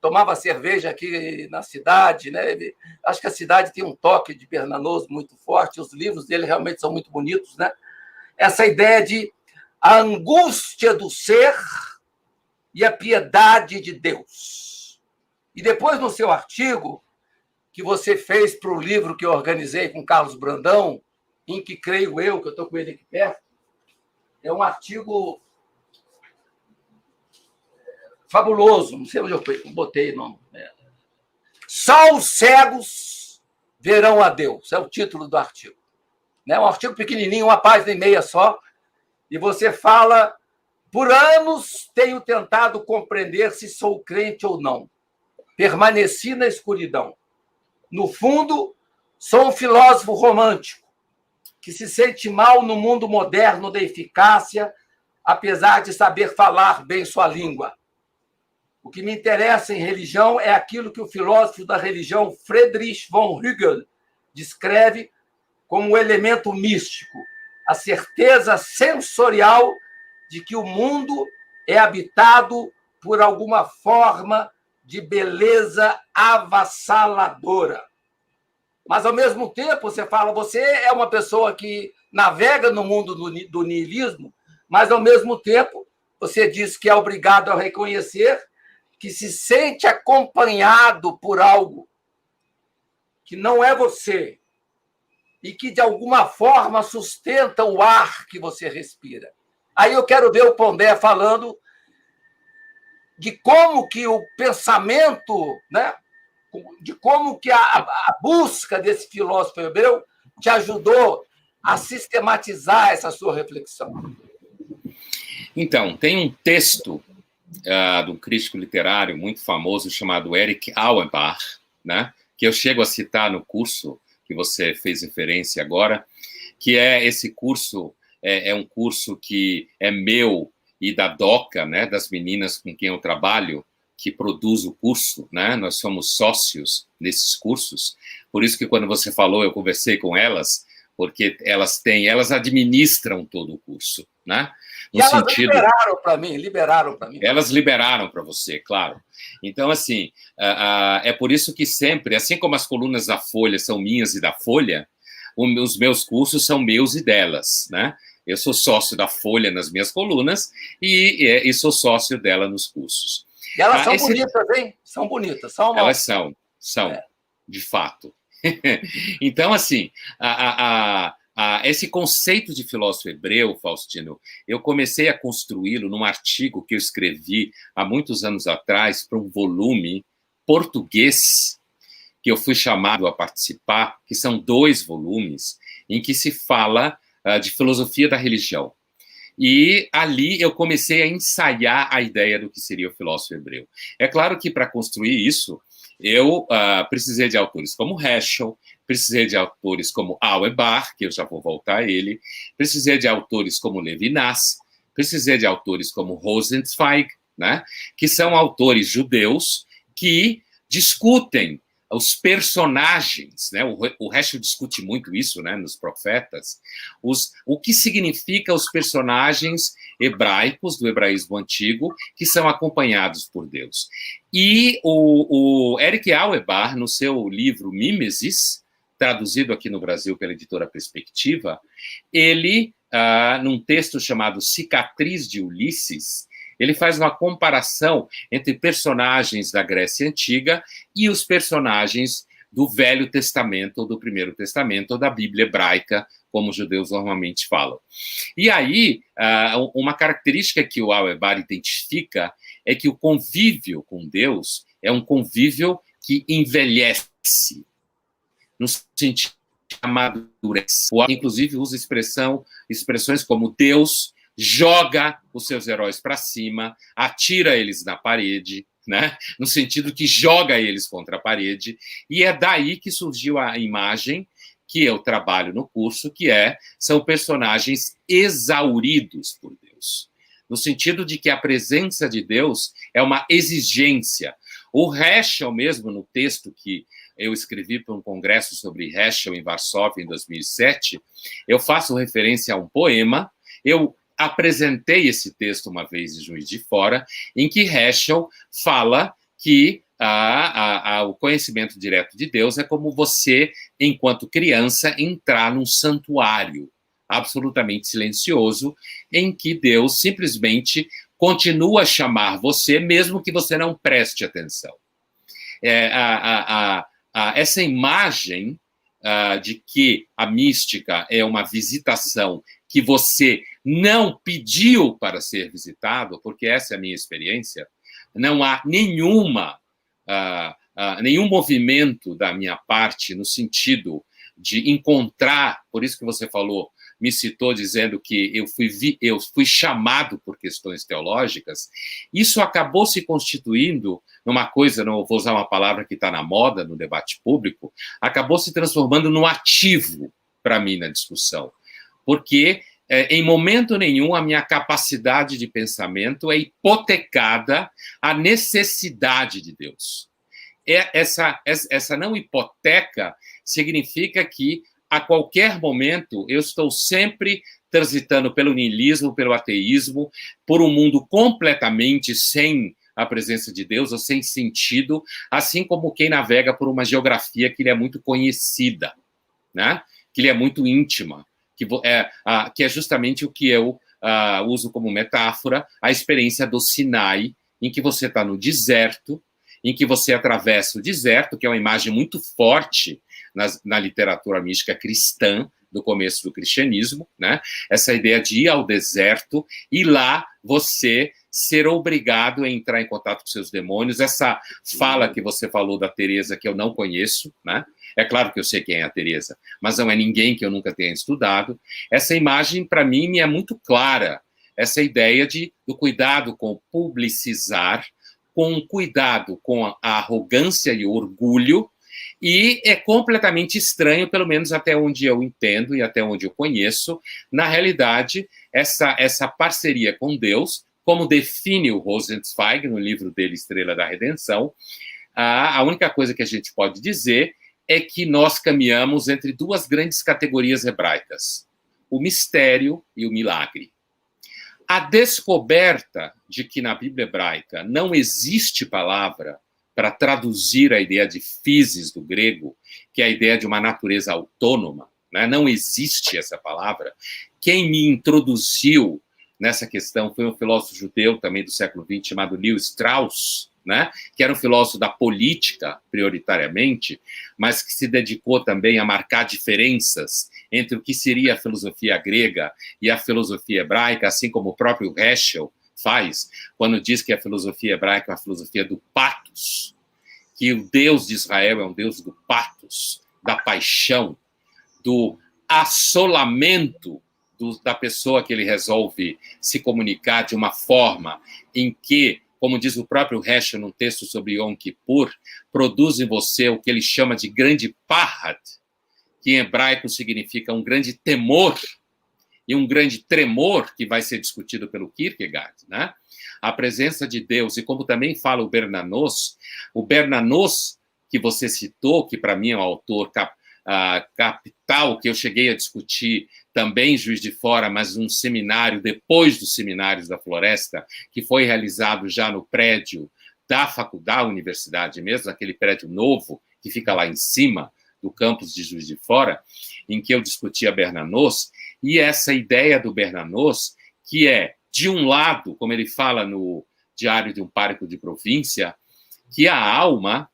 tomava cerveja aqui na cidade, né? Acho que a cidade tem um toque de Bernanos muito forte. Os livros dele realmente são muito bonitos, né? Essa ideia de a angústia do ser e a piedade de Deus. E depois, no seu artigo, que você fez para o livro que eu organizei com Carlos Brandão, em que creio eu, que eu estou com ele aqui perto, é um artigo fabuloso, não sei onde eu botei, não. Só os cegos verão a Deus, é o título do artigo. É um artigo pequenininho, 1,5 páginas só, e você fala, por anos tenho tentado compreender se sou crente ou não. Permaneci na escuridão. No fundo, sou um filósofo romântico, que se sente mal no mundo moderno da eficácia, apesar de saber falar bem sua língua. O que me interessa em religião é aquilo que o filósofo da religião Friedrich von Hegel descreve como o elemento místico, a certeza sensorial de que o mundo é habitado por alguma forma de beleza avassaladora. Mas, ao mesmo tempo, você fala, você é uma pessoa que navega no mundo do niilismo, mas, ao mesmo tempo, você diz que é obrigado a reconhecer que se sente acompanhado por algo que não é você e que, de alguma forma, sustenta o ar que você respira. Aí eu quero ver o Pondé falando de como que o pensamento, né, de como que a busca desse filósofo hebreu te ajudou a sistematizar essa sua reflexão. Então, tem um texto de um crítico literário muito famoso chamado Erich Auerbach, né, que eu chego a citar no curso que você fez referência agora, que é esse curso, é um curso que é meu e da DOCA, né, das meninas com quem eu trabalho, que produz o curso, né? Nós somos sócios nesses cursos, por isso que quando você falou, eu conversei com elas, porque elas administram todo o curso, né? E elas liberaram para mim. Elas liberaram para você, claro. Então, assim, é por isso que sempre, assim como as colunas da Folha são minhas e da Folha, os meus cursos são meus e delas, né? Eu sou sócio da Folha nas minhas colunas e sou sócio dela nos cursos. E elas são bonitas, hein? São bonitas. Elas são, de fato. Então, assim, esse conceito de filósofo hebreu, Faustino, eu comecei a construí-lo num artigo que eu escrevi há muitos anos atrás para um volume português que eu fui chamado a participar, que são 2 volumes, em que se fala de filosofia da religião. E ali eu comecei a ensaiar a ideia do que seria o filósofo hebreu. É claro que para construir isso, eu precisei de autores como Heschel, precisei de autores como Auerbach, que eu já vou voltar a ele, precisei de autores como Levinas, precisei de autores como Rosenzweig, né, que são autores judeus que discutem os personagens, né? O Heschel discute muito isso, né, nos Profetas, o que significa os personagens hebraicos do hebraísmo antigo que são acompanhados por Deus. E o Erich Auerbach, no seu livro Mimesis, traduzido aqui no Brasil pela editora Perspectiva, ele, num texto chamado Cicatriz de Ulisses, ele faz uma comparação entre personagens da Grécia Antiga e os personagens do Velho Testamento, ou do Primeiro Testamento, ou da Bíblia hebraica, como os judeus normalmente falam. E aí, uma característica que o Auerbach identifica é que o convívio com Deus é um convívio que envelhece, no sentido amadurece. Inclusive usa expressões como Deus joga os seus heróis para cima, atira eles na parede, né? No sentido que joga eles contra a parede, e é daí que surgiu a imagem que eu trabalho no curso, são personagens exauridos por Deus, no sentido de que a presença de Deus é uma exigência. O Heschel mesmo, no texto que eu escrevi para um congresso sobre Heschel em Varsóvia, em 2007, eu faço referência a um poema, eu apresentei esse texto uma vez em Juiz de Fora, em que Heschel fala que o conhecimento direto de Deus é como você, enquanto criança, entrar num santuário absolutamente silencioso, em que Deus simplesmente continua a chamar você, mesmo que você não preste atenção. Essa imagem de que a mística é uma visitação que você não pediu para ser visitado, porque essa é a minha experiência, não há nenhum movimento da minha parte no sentido de encontrar, por isso que você falou, me citou dizendo que eu fui chamado por questões teológicas, isso acabou se constituindo numa coisa, não vou usar uma palavra que está na moda no debate público, acabou se transformando no ativo para mim na discussão, porque em momento nenhum a minha capacidade de pensamento é hipotecada à necessidade de Deus. Essa não hipoteca significa que a qualquer momento eu estou sempre transitando pelo niilismo, pelo ateísmo, por um mundo completamente sem a presença de Deus, ou sem sentido, assim como quem navega por uma geografia que lhe é muito conhecida, né? Que lhe é muito íntima, que é justamente o que eu uso como metáfora, a experiência do Sinai, em que você está no deserto, em que você atravessa o deserto, que é uma imagem muito forte na literatura mística cristã, do começo do cristianismo, né? Essa ideia de ir ao deserto e lá você ser obrigado a entrar em contato com seus demônios. Essa fala que você falou da Teresa, que eu não conheço, né? É claro que eu sei quem é a Teresa, mas não é ninguém que eu nunca tenha estudado. Essa imagem, para mim, me é muito clara. Essa ideia do cuidado com publicizar, com cuidado com a arrogância e o orgulho, e é completamente estranho, pelo menos até onde eu entendo e até onde eu conheço, na realidade, essa parceria com Deus, como define o Rosenzweig no livro dele, Estrela da Redenção, a única coisa que a gente pode dizer é que nós caminhamos entre duas grandes categorias hebraicas, o mistério e o milagre. A descoberta de que na Bíblia hebraica não existe palavra para traduzir a ideia de physis do grego, que é a ideia de uma natureza autônoma, né? Não existe essa palavra. Quem me introduziu nessa questão foi um filósofo judeu também do século XX, chamado Leo Strauss, né? Que era um filósofo da política, prioritariamente, mas que se dedicou também a marcar diferenças entre o que seria a filosofia grega e a filosofia hebraica, assim como o próprio Heschel faz, quando diz que a filosofia hebraica é a filosofia do patos, que o Deus de Israel é um Deus do patos, da paixão, do assolamento da pessoa que ele resolve se comunicar de uma forma em que, como diz o próprio Heschel num texto sobre Yom Kippur, produz em você o que ele chama de grande pahad, que em hebraico significa um grande temor, e um grande tremor, que vai ser discutido pelo Kierkegaard, né? A presença de Deus, e como também fala o Bernanos, que você citou, que para mim é um autor capital, que eu cheguei a discutir também em Juiz de Fora, mas num seminário, depois dos Seminários da Floresta, que foi realizado já no prédio da faculdade, da universidade mesmo, aquele prédio novo, que fica lá em cima do campus de Juiz de Fora, em que eu discutia Bernanos, e essa ideia do Bernanos, que é, de um lado, como ele fala no Diário de um Pároco de Província, que a alma,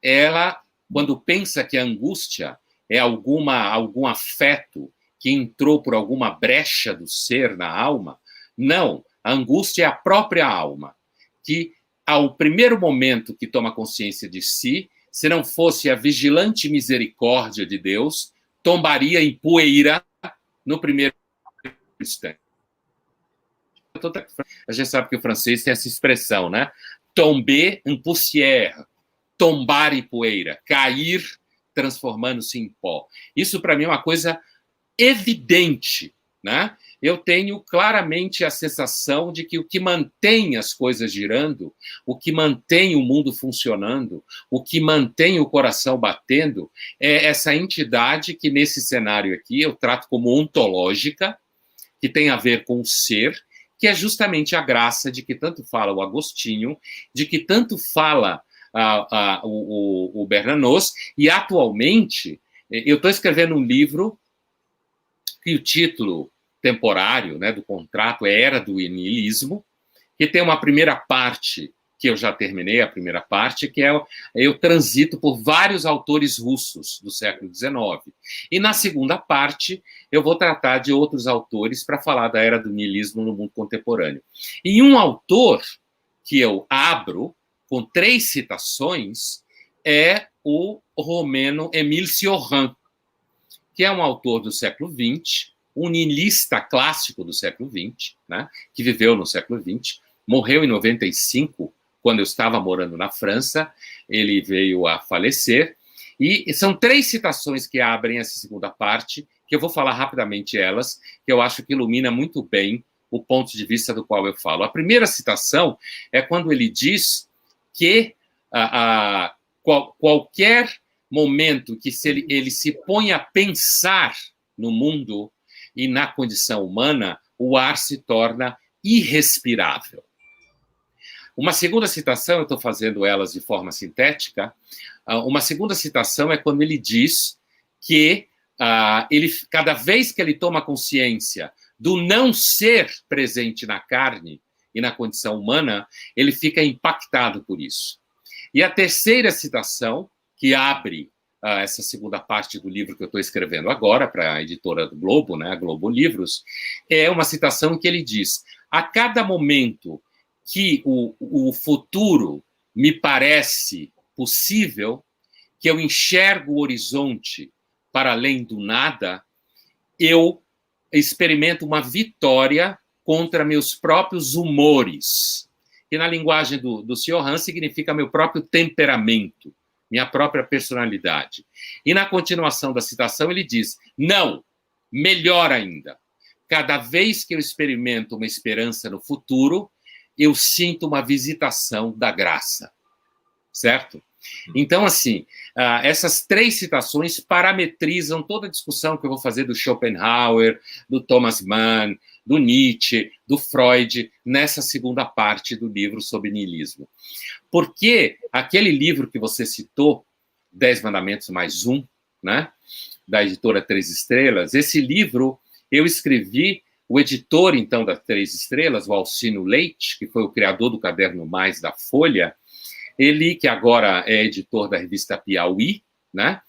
ela, quando pensa que a angústia é algum afeto que entrou por alguma brecha do ser na alma, não, a angústia é a própria alma, que, ao primeiro momento que toma consciência de si, se não fosse a vigilante misericórdia de Deus, tombaria em poeira no primeiro instante. A gente sabe que o francês tem essa expressão, né? Tomber en poussière, tombar em poeira, cair transformando-se em pó. Isso, para mim, é uma coisa evidente, né? Eu tenho claramente a sensação de que o que mantém as coisas girando, o que mantém o mundo funcionando, o que mantém o coração batendo, é essa entidade que, nesse cenário aqui, eu trato como ontológica, que tem a ver com o ser, que é justamente a graça de que tanto fala o Agostinho, de que tanto fala o Bernanos, e atualmente eu estou escrevendo um livro que o título temporário, né, do contrato é Era do Niilismo, que tem uma primeira parte, que eu já terminei a primeira parte, que é eu transito por vários autores russos do século XIX. E na segunda parte, eu vou tratar de outros autores para falar da Era do Niilismo no mundo contemporâneo. E um autor que eu abro com 3 citações é o romeno Émile Cioran, que é um autor do século XX, um niilista clássico do século XX, né, que viveu no século XX, morreu em 95, quando eu estava morando na França, ele veio a falecer, e são 3 citações que abrem essa segunda parte, que eu vou falar rapidamente elas, que eu acho que ilumina muito bem o ponto de vista do qual eu falo. A primeira citação é quando ele diz que qualquer momento que ele se põe a pensar no mundo e na condição humana, o ar se torna irrespirável. Uma segunda citação, eu estou fazendo elas de forma sintética, uma segunda citação é quando ele diz que cada vez que ele toma consciência do não ser presente na carne e na condição humana, ele fica impactado por isso. E a terceira citação, que abre essa segunda parte do livro que eu estou escrevendo agora para a editora do Globo, né, a Globo Livros, é uma citação em que ele diz: a cada momento que o futuro me parece possível, que eu enxergo o horizonte para além do nada, eu experimento uma vitória contra meus próprios humores, que na linguagem do Cioran significa meu próprio temperamento, minha própria personalidade. E na continuação da citação ele diz: não, melhor ainda, cada vez que eu experimento uma esperança no futuro, eu sinto uma visitação da graça, certo? Então, assim, essas 3 citações parametrizam toda a discussão que eu vou fazer do Schopenhauer, do Thomas Mann, do Nietzsche, do Freud, nessa segunda parte do livro sobre niilismo. Porque aquele livro que você citou, 10 Mandamentos mais um, né, da editora 3 Estrelas, esse livro eu escrevi, o editor, então, da 3 Estrelas, o Alcino Leite, que foi o criador do Caderno Mais da Folha, ele, que agora é editor da revista Piauí, né?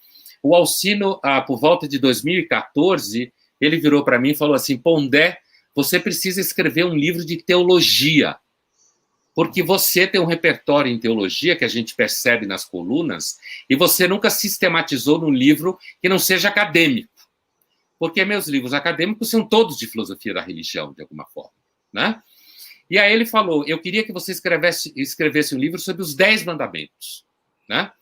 O Alcino, por volta de 2014, ele virou para mim e falou assim: Pondé, você precisa escrever um livro de teologia, porque você tem um repertório em teologia que a gente percebe nas colunas, e você nunca sistematizou num livro que não seja acadêmico, porque meus livros acadêmicos são todos de filosofia da religião, de alguma forma, né? E aí ele falou: eu queria que você escrevesse um livro sobre os 10 mandamentos, né?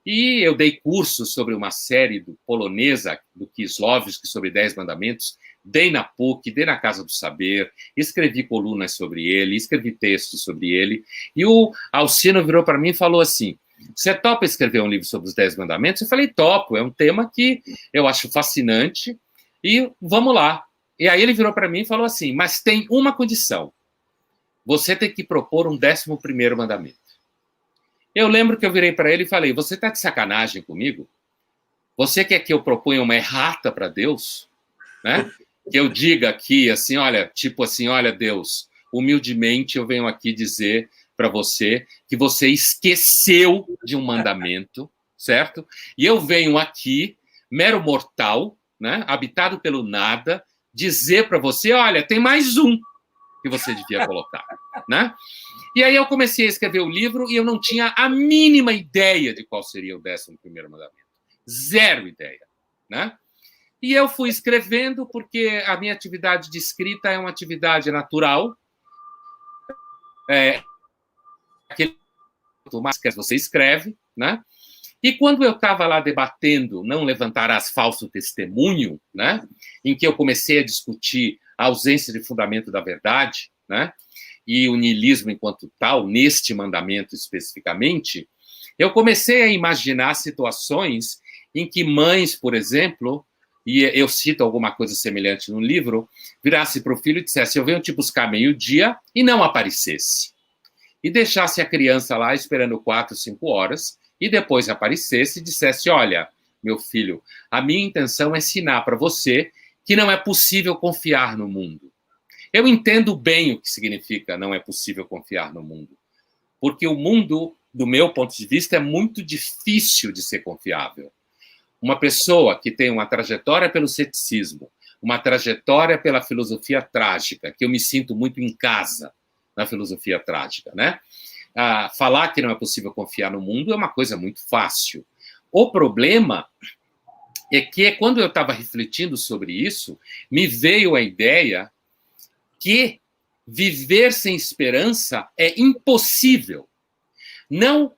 E eu dei cursos sobre uma série polonesa, do Kieslowski, sobre 10 mandamentos, dei na PUC, dei na Casa do Saber, escrevi colunas sobre ele, escrevi textos sobre ele, e o Alcino virou para mim e falou assim: você topa escrever um livro sobre os 10 mandamentos? Eu falei: topo, é um tema que eu acho fascinante, e vamos lá. E aí ele virou para mim e falou assim: mas tem uma condição, você tem que propor um 11º mandamento. Eu lembro que eu virei para ele e falei: você está de sacanagem comigo? Você quer que eu proponha uma errata para Deus? Né? Que eu diga aqui, assim, olha, tipo assim, olha, Deus, humildemente eu venho aqui dizer para você que você esqueceu de um mandamento, certo? E eu venho aqui, mero mortal, né, habitado pelo nada, dizer para você: olha, tem mais um que você devia colocar, né? E aí eu comecei a escrever o livro e eu não tinha a mínima ideia de qual seria o 11º mandamento. Zero ideia, né? E eu fui escrevendo porque a minha atividade de escrita é uma atividade natural. Aquele mais que você escreve, né? E quando eu estava lá debatendo Não Levantarás Falso Testemunho, né? Em que eu comecei a discutir a ausência de fundamento da verdade, né? E o niilismo enquanto tal, neste mandamento especificamente, eu comecei a imaginar situações em que mães, por exemplo, e eu cito alguma coisa semelhante no livro, virasse para o filho e dissesse: eu venho te buscar meio-dia, e não aparecesse. E deixasse a criança lá esperando 4, 5 horas, e depois aparecesse e dissesse: olha, meu filho, a minha intenção é ensinar para você que não é possível confiar no mundo. Eu entendo bem o que significa não é possível confiar no mundo, porque o mundo, do meu ponto de vista, é muito difícil de ser confiável. Uma pessoa que tem uma trajetória pelo ceticismo, uma trajetória pela filosofia trágica, que eu me sinto muito em casa na filosofia trágica, né? Falar que não é possível confiar no mundo é uma coisa muito fácil. O problema é que, quando eu estava refletindo sobre isso, me veio a ideia que viver sem esperança é impossível. Não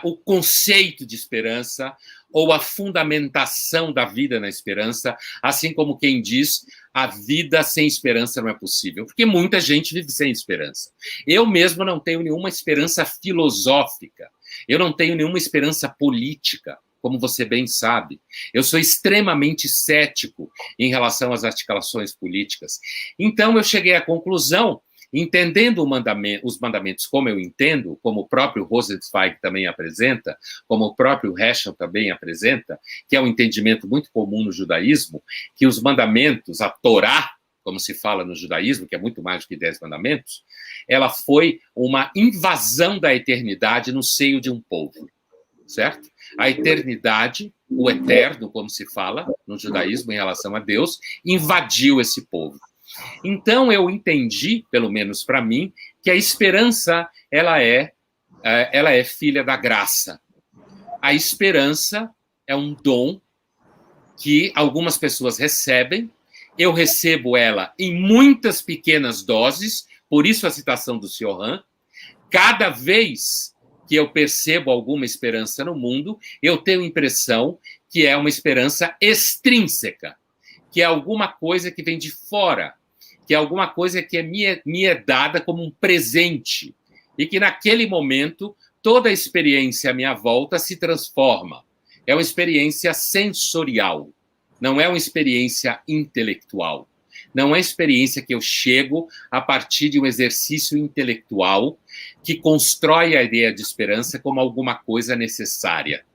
o conceito de esperança ou a fundamentação da vida na esperança, assim como quem diz a vida sem esperança não é possível, porque muita gente vive sem esperança. Eu mesmo não tenho nenhuma esperança filosófica, eu não tenho nenhuma esperança política, como você bem sabe. Eu sou extremamente cético em relação às articulações políticas. Então, eu cheguei à conclusão, entendendo os mandamentos como eu entendo, como o próprio Rosenzweig também apresenta, como o próprio Heschel também apresenta, que é um entendimento muito comum no judaísmo, que os mandamentos, a Torá, como se fala no judaísmo, que é muito mais do que 10 mandamentos, ela foi uma invasão da eternidade no seio de um povo, certo? A eternidade, o eterno, como se fala no judaísmo em relação a Deus, invadiu esse povo. Então, eu entendi, pelo menos para mim, que a esperança ela é filha da graça. A esperança é um dom que algumas pessoas recebem. Eu recebo ela em muitas pequenas doses, por isso a citação do Sioran. Cada vez que eu percebo alguma esperança no mundo, eu tenho a impressão que é uma esperança extrínseca, que é alguma coisa que vem de fora, que é alguma coisa que me é dada como um presente, e que naquele momento toda a experiência à minha volta se transforma. É uma experiência sensorial, não é uma experiência intelectual. Não é uma experiência que eu chego a partir de um exercício intelectual que constrói a ideia de esperança como alguma coisa necessária.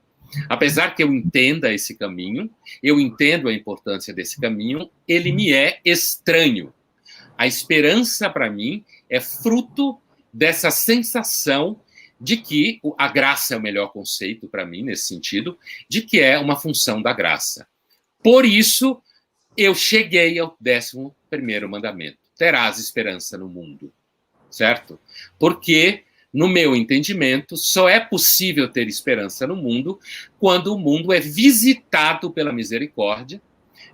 Apesar que eu entenda esse caminho, eu entendo a importância desse caminho, ele me é estranho. A esperança, para mim, é fruto dessa sensação de que a graça é o melhor conceito para mim, nesse sentido, de que é uma função da graça. Por isso, eu cheguei ao 11º mandamento. Terás esperança no mundo, certo? Porque, no meu entendimento, só é possível ter esperança no mundo quando o mundo é visitado pela misericórdia.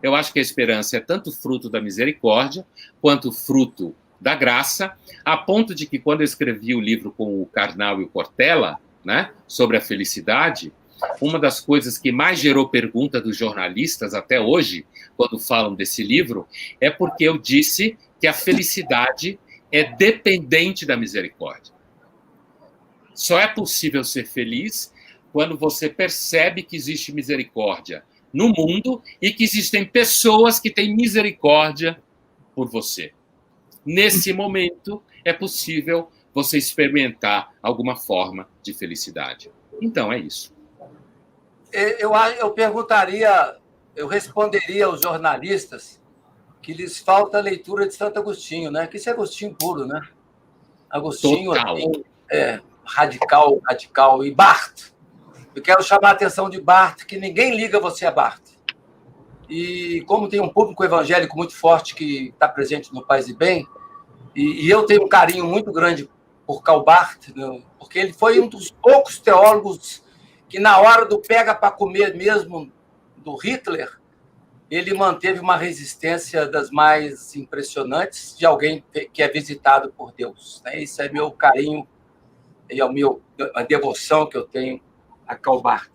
Eu acho que a esperança é tanto fruto da misericórdia quanto fruto da graça, a ponto de que, quando eu escrevi o livro com o Karnal e o Cortella, né, sobre a felicidade, uma das coisas que mais gerou pergunta dos jornalistas até hoje, quando falam desse livro, é porque eu disse que a felicidade é dependente da misericórdia. Só é possível ser feliz quando você percebe que existe misericórdia no mundo e que existem pessoas que têm misericórdia por você. Nesse momento, é possível você experimentar alguma forma de felicidade. Então, é isso. Eu perguntaria, eu responderia aos jornalistas que lhes falta a leitura de Santo Agostinho, né? Que isso é Agostinho puro, né? Agostinho assim, radical. E Barth. Eu quero chamar a atenção de Barth, que ninguém liga você a Barth. E como tem um público evangélico muito forte que está presente no Paz e Bem, e eu tenho um carinho muito grande por Karl Barth, né? Porque ele foi um dos poucos teólogos que, na hora do pega para comer mesmo do Hitler, ele manteve uma resistência das mais impressionantes de alguém que é visitado por Deus, né? Isso é meu carinho e a devoção que eu tenho a Karl Barth.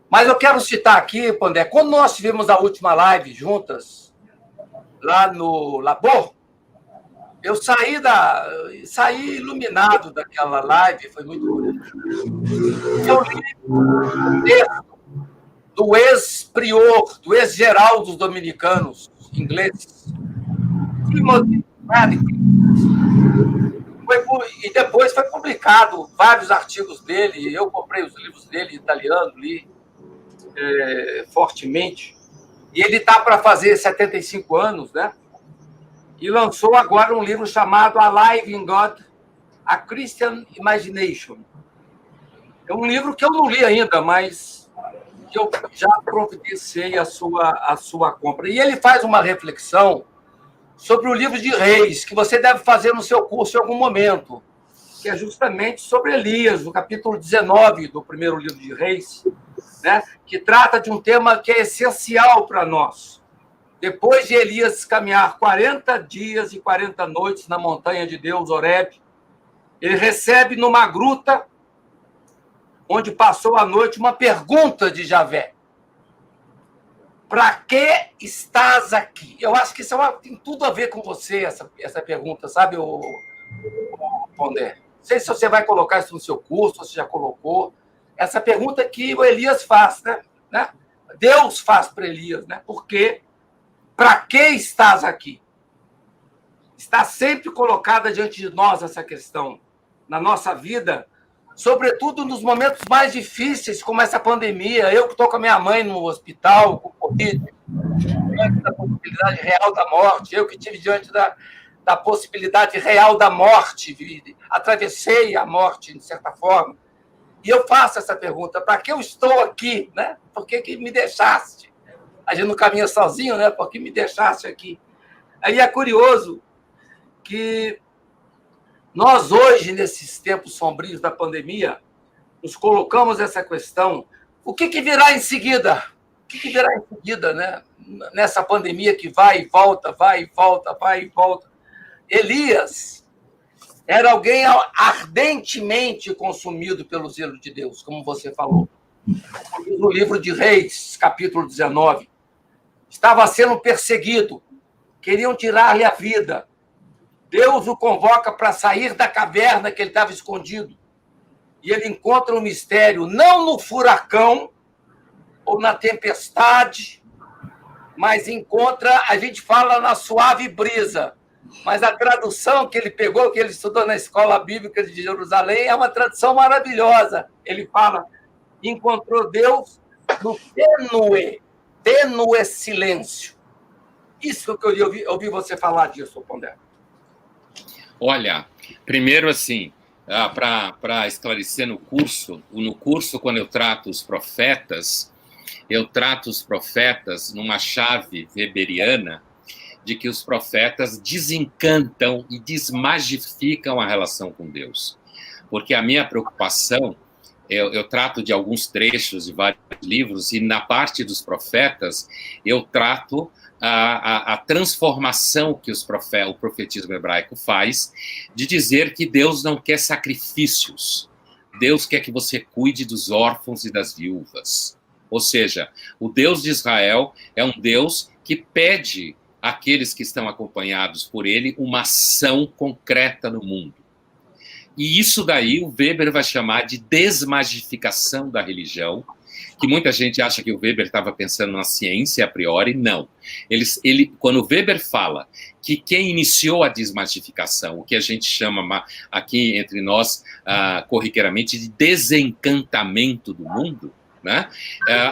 Mas eu quero citar aqui, Pondé, quando nós tivemos a última live juntas, lá no Labor, eu saí iluminado daquela live, foi muito bonito. Eu li um texto do ex-prior, do ex-geral dos dominicanos, inglês, Timothy Bradley. E depois foi publicado vários artigos dele, eu comprei os livros dele em italiano, li fortemente, e ele está para fazer 75 anos, né? E lançou agora um livro chamado Alive in God, A Christian Imagination. É um livro que eu não li ainda, mas que eu já providenciei a sua compra. E ele faz uma reflexão sobre o livro de Reis, que você deve fazer no seu curso em algum momento, que é justamente sobre Elias, no capítulo 19 do primeiro livro de Reis, né, que trata de um tema que é essencial para nós. Depois de Elias caminhar 40 dias e 40 noites na montanha de Deus, Horebe, ele recebe numa gruta, onde passou a noite, uma pergunta de Javé. Para que estás aqui? Eu acho que isso tem tudo a ver com você, essa pergunta, sabe, o Pondé? Não sei se você vai colocar isso no seu curso, ou se já colocou. Essa pergunta que o Elias faz, né? Deus faz para Elias, né? Porque para que estás aqui? Está sempre colocada diante de nós essa questão, na nossa vida, sobretudo nos momentos mais difíceis, como essa pandemia. Eu que estou com a minha mãe no hospital, com Covid, diante da possibilidade real da morte, eu que estive diante da possibilidade real da morte, atravessei a morte, de certa forma. E eu faço essa pergunta, para que eu estou aqui? Né? Por que me deixaste? A gente não caminha sozinho, né? Por que me deixaste aqui? Aí é curioso que nós hoje, nesses tempos sombrios da pandemia, nos colocamos essa questão, o que virá em seguida? O que virá em seguida, né? Nessa pandemia que vai e volta, vai e volta, vai e volta. Elias era alguém ardentemente consumido pelo zelo de Deus, como você falou. No livro de Reis, capítulo 19, estava sendo perseguido, queriam tirar-lhe a vida. Deus o convoca para sair da caverna que ele estava escondido. E ele encontra um mistério, não no furacão ou na tempestade, mas encontra, a gente fala na suave brisa, mas a tradução que ele pegou, que ele estudou na Escola Bíblica de Jerusalém, é uma tradução maravilhosa. Ele fala, encontrou Deus no tênue silêncio. Isso que eu ouvi você falar disso, Pondé. Olha, primeiro assim, para esclarecer no curso, quando eu trato os profetas numa chave weberiana de que os profetas desencantam e desmagificam a relação com Deus. Porque a minha preocupação, eu trato de alguns trechos de vários livros, e na parte dos profetas, eu trato a transformação que o profetismo hebraico faz, de dizer que Deus não quer sacrifícios, Deus quer que você cuide dos órfãos e das viúvas. Ou seja, o Deus de Israel é um Deus que pede àqueles que estão acompanhados por ele uma ação concreta no mundo. E isso daí o Weber vai chamar de desmagificação da religião, que muita gente acha que o Weber estava pensando na ciência a priori. Não. Quando o Weber fala que quem iniciou a desmagificação, o que a gente chama aqui entre nós, corriqueiramente, de desencantamento do mundo, né?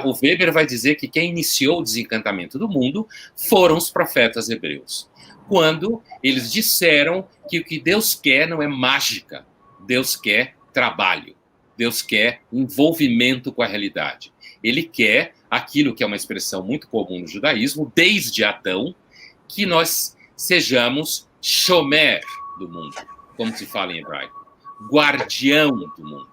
O Weber vai dizer que quem iniciou o desencantamento do mundo foram os profetas hebreus, quando eles disseram que o que Deus quer não é mágica, Deus quer trabalho, Deus quer envolvimento com a realidade. Ele quer aquilo que é uma expressão muito comum no judaísmo, desde Adão, que nós sejamos shomer do mundo, como se fala em hebraico, guardião do mundo.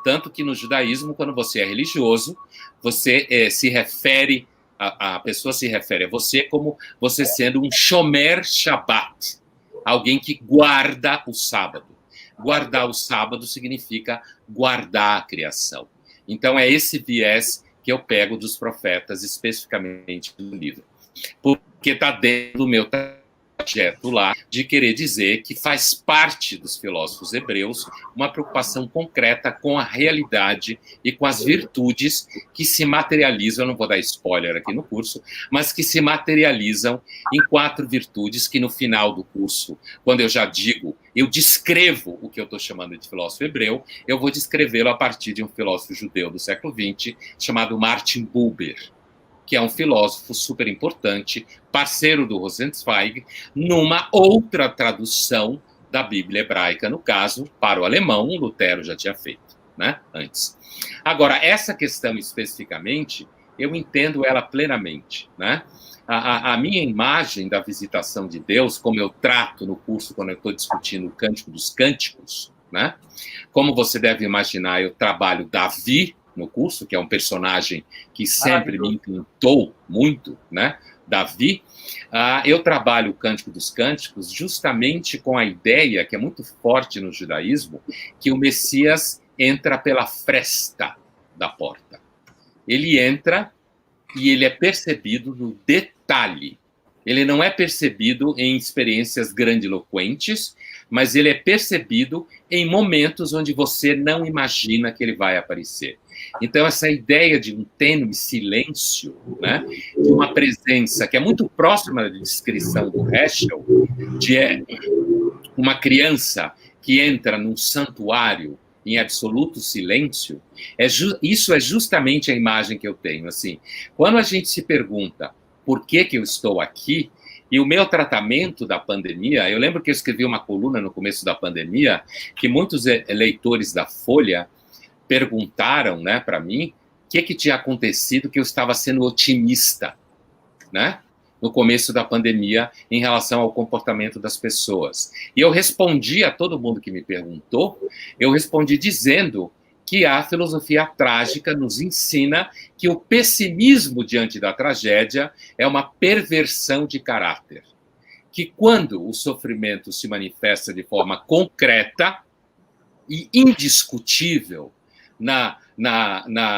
Tanto que no judaísmo, quando você é religioso, você se refere A pessoa se refere a você como você sendo um shomer Shabbat, alguém que guarda o sábado. Guardar o sábado significa guardar a criação. Então, é esse viés que eu pego dos profetas, especificamente no livro. Porque está dentro do meu projeto lá de querer dizer que faz parte dos filósofos hebreus uma preocupação concreta com a realidade e com as virtudes que se materializam, eu não vou dar spoiler aqui no curso, mas que se materializam em 4 virtudes que no final do curso, quando eu já digo, eu descrevo o que eu estou chamando de filósofo hebreu, eu vou descrevê-lo a partir de um filósofo judeu do século XX chamado Martin Buber, que é um filósofo super importante, parceiro do Rosenzweig, numa outra tradução da Bíblia hebraica, no caso, para o alemão, Lutero já tinha feito, né, antes. Agora, essa questão especificamente, eu entendo ela plenamente, né? A minha imagem da visitação de Deus, como eu trato no curso quando eu estou discutindo o Cântico dos Cânticos, né? Como você deve imaginar, eu trabalho Davi no curso, que é um personagem que sempre me encantou muito, né? Davi. Eu trabalho o Cântico dos Cânticos justamente com a ideia, que é muito forte no judaísmo, que o Messias entra pela fresta da porta. Ele entra e ele é percebido no detalhe. Ele não é percebido em experiências grandiloquentes, mas ele é percebido em momentos onde você não imagina que ele vai aparecer. Então, essa ideia de um tênue silêncio, né, de uma presença que é muito próxima da descrição do Heschel, de uma criança que entra num santuário em absoluto silêncio, isso é justamente a imagem que eu tenho. Assim, quando a gente se pergunta por que eu estou aqui, e o meu tratamento da pandemia, eu lembro que eu escrevi uma coluna no começo da pandemia, que muitos leitores da Folha perguntaram, né, para mim, o que tinha acontecido, que eu estava sendo otimista, né, no começo da pandemia, em relação ao comportamento das pessoas. E eu respondi a todo mundo que me perguntou, eu respondi dizendo que a filosofia trágica nos ensina que o pessimismo diante da tragédia é uma perversão de caráter. Que quando o sofrimento se manifesta de forma concreta e indiscutível na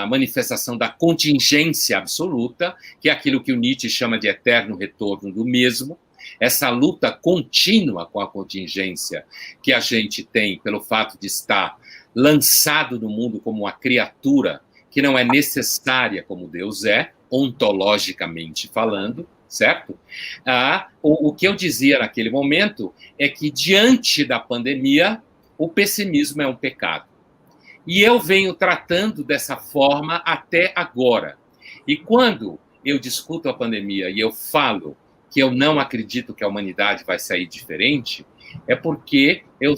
manifestação da contingência absoluta, que é aquilo que o Nietzsche chama de eterno retorno do mesmo, essa luta contínua com a contingência que a gente tem pelo fato de estar lançado no mundo como uma criatura que não é necessária como Deus é, ontologicamente falando, certo? O que eu dizia naquele momento é que, diante da pandemia, o pessimismo é um pecado. E eu venho tratando dessa forma até agora. E quando eu discuto a pandemia e eu falo que eu não acredito que a humanidade vai sair diferente, é porque eu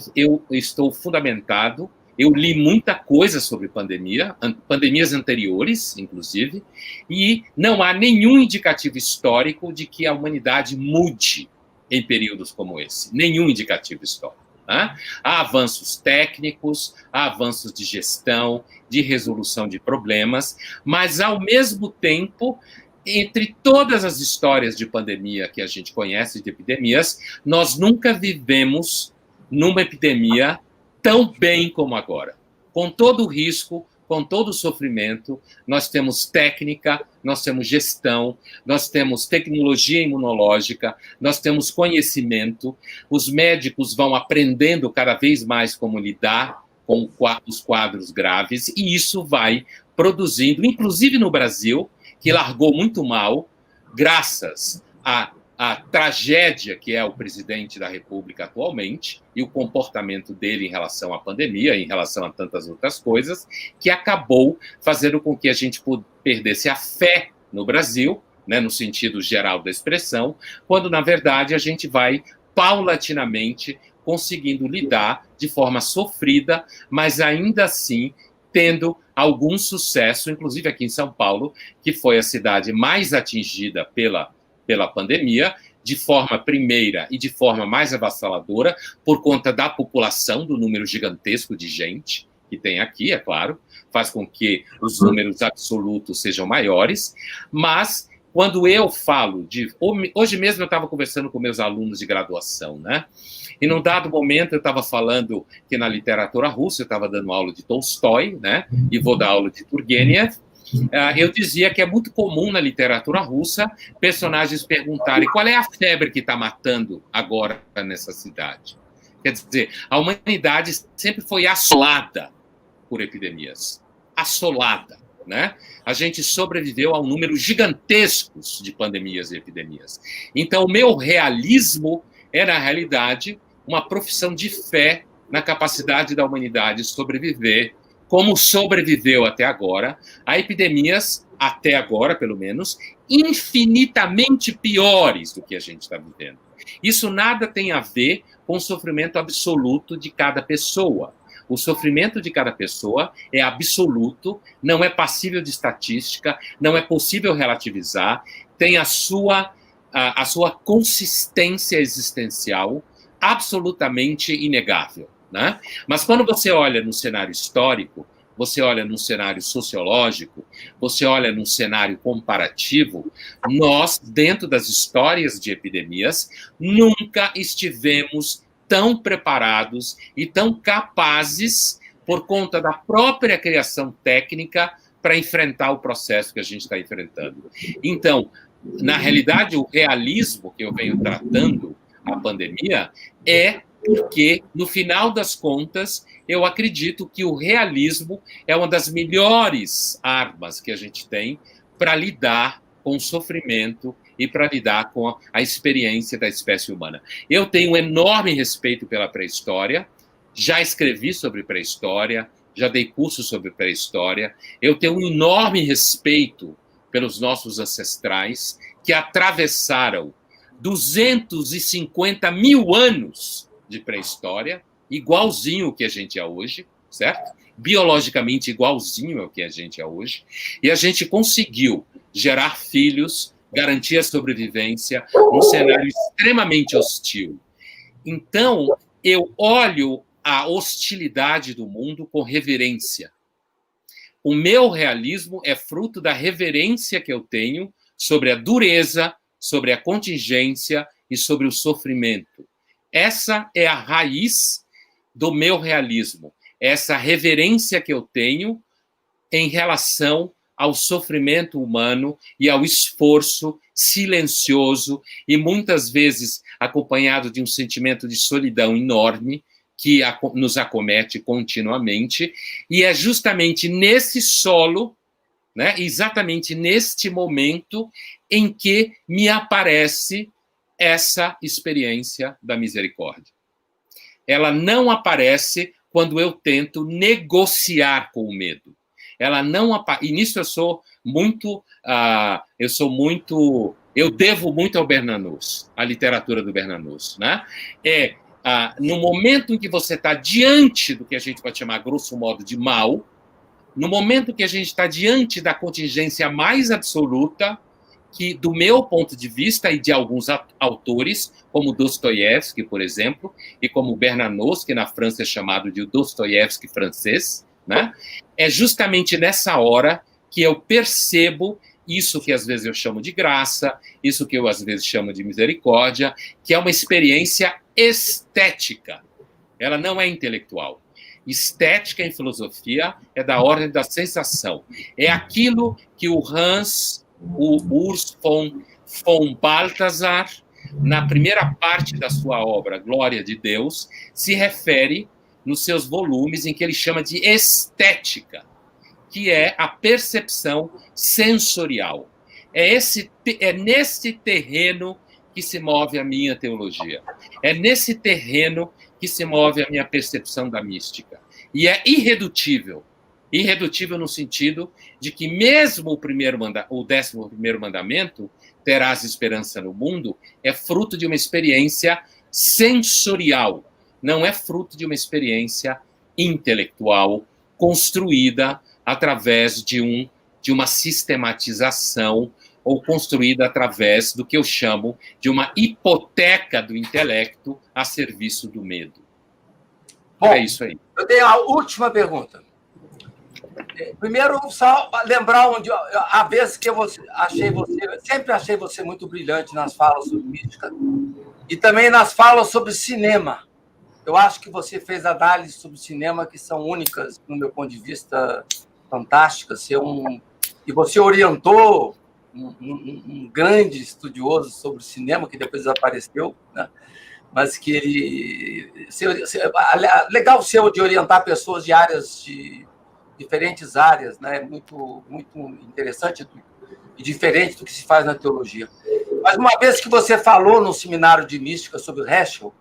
estou fundamentado. Eu li muita coisa sobre pandemias anteriores, inclusive, e não há nenhum indicativo histórico de que a humanidade mude em períodos como esse. Nenhum indicativo histórico. Né? Há avanços técnicos, há avanços de gestão, de resolução de problemas, mas, ao mesmo tempo, entre todas as histórias de pandemia que a gente conhece, de epidemias, nós nunca vivemos numa epidemia tão bem como agora. Com todo o risco, com todo o sofrimento, nós temos técnica, nós temos gestão, nós temos tecnologia imunológica, nós temos conhecimento, os médicos vão aprendendo cada vez mais como lidar com os quadros graves, e isso vai produzindo, inclusive no Brasil, que largou muito mal, graças à tragédia que é o presidente da República atualmente e o comportamento dele em relação à pandemia, em relação a tantas outras coisas, que acabou fazendo com que a gente perdesse a fé no Brasil, né, no sentido geral da expressão, quando, na verdade, a gente vai paulatinamente conseguindo lidar de forma sofrida, mas ainda assim tendo algum sucesso, inclusive aqui em São Paulo, que foi a cidade mais atingida pela pandemia, de forma primeira e de forma mais avassaladora, por conta da população, do número gigantesco de gente que tem aqui, é claro, faz com que os números absolutos sejam maiores, mas quando eu falo de... Hoje mesmo eu estava conversando com meus alunos de graduação, né? E num dado momento eu estava falando que na literatura russa, eu estava dando aula de Tolstói, né? E vou dar aula de Turgenev. Eu dizia que é muito comum na literatura russa personagens perguntarem qual é a febre que está matando agora nessa cidade. Quer dizer, a humanidade sempre foi assolada por epidemias. Assolada, né? A gente sobreviveu a um número gigantescos de pandemias e epidemias. Então, o meu realismo é, na realidade, uma profissão de fé na capacidade da humanidade sobreviver, como sobreviveu até agora, a epidemias, até agora, pelo menos, infinitamente piores do que a gente está vivendo. Isso nada tem a ver com o sofrimento absoluto de cada pessoa. O sofrimento de cada pessoa é absoluto, não é passível de estatística, não é possível relativizar, tem a sua consistência existencial absolutamente inegável, né? Mas quando você olha no cenário histórico, você olha num cenário sociológico, você olha num cenário comparativo, nós, dentro das histórias de epidemias, nunca estivemos tão preparados e tão capazes, por conta da própria criação técnica, para enfrentar o processo que a gente está enfrentando. Então, na realidade, o realismo que eu venho tratando a pandemia é porque, no final das contas, eu acredito que o realismo é uma das melhores armas que a gente tem para lidar com o sofrimento e para lidar com a experiência da espécie humana. Eu tenho um enorme respeito pela pré-história, já escrevi sobre pré-história, já dei cursos sobre pré-história, eu tenho um enorme respeito pelos nossos ancestrais que atravessaram 250 mil anos de pré-história, igualzinho o que a gente é hoje, certo? Biologicamente igualzinho ao que a gente é hoje, e a gente conseguiu gerar filhos, garantir a sobrevivência num cenário extremamente hostil. Então, eu olho a hostilidade do mundo com reverência. O meu realismo é fruto da reverência que eu tenho sobre a dureza, sobre a contingência e sobre o sofrimento. Essa é a raiz do meu realismo, essa reverência que eu tenho em relação ao sofrimento humano e ao esforço silencioso e muitas vezes acompanhado de um sentimento de solidão enorme que nos acomete continuamente, e é justamente nesse solo, né, exatamente neste momento, em que me aparece essa experiência da misericórdia. Ela não aparece quando eu tento negociar com o medo. Ela não e nisso eu sou muito, eu devo muito ao Bernanos, à literatura do Bernanos, né? No momento em que você está diante do que a gente pode chamar, grosso modo, de mal, no momento que a gente está diante da contingência mais absoluta, que, do meu ponto de vista e de alguns autores, como Dostoiévski, por exemplo, e como Bernanos, que na França é chamado de Dostoiévski francês, né? É justamente nessa hora que eu percebo isso que às vezes eu chamo de graça, isso que eu às vezes chamo de misericórdia, que é uma experiência estética. Ela não é intelectual. Estética em filosofia é da ordem da sensação. É aquilo que o Urs von Balthasar, na primeira parte da sua obra Glória de Deus, se refere nos seus volumes em que ele chama de estética, que é a percepção sensorial. É nesse terreno que se move a minha teologia. É nesse terreno que se move a minha percepção da mística. E é irredutível. Irredutível no sentido de que mesmo o 11º mandamento, terás esperança no mundo, é fruto de uma experiência sensorial. Não é fruto de uma experiência intelectual construída através de uma sistematização ou construída através do que eu chamo de uma hipoteca do intelecto a serviço do medo. Bom, é isso aí. Eu tenho a última pergunta. Primeiro, só lembrar a vez que sempre achei você muito brilhante nas falas sobre mística e também nas falas sobre cinema. Eu acho que você fez análises sobre cinema que são únicas, no meu ponto de vista, fantásticas. E você orientou um grande estudioso sobre cinema, que depois desapareceu, né? Mas que ele... legal seu de orientar pessoas de áreas de diferentes áreas, né? Muito, muito interessante e diferente do que se faz na teologia. Mas uma vez que você falou no seminário de mística sobre Heschel,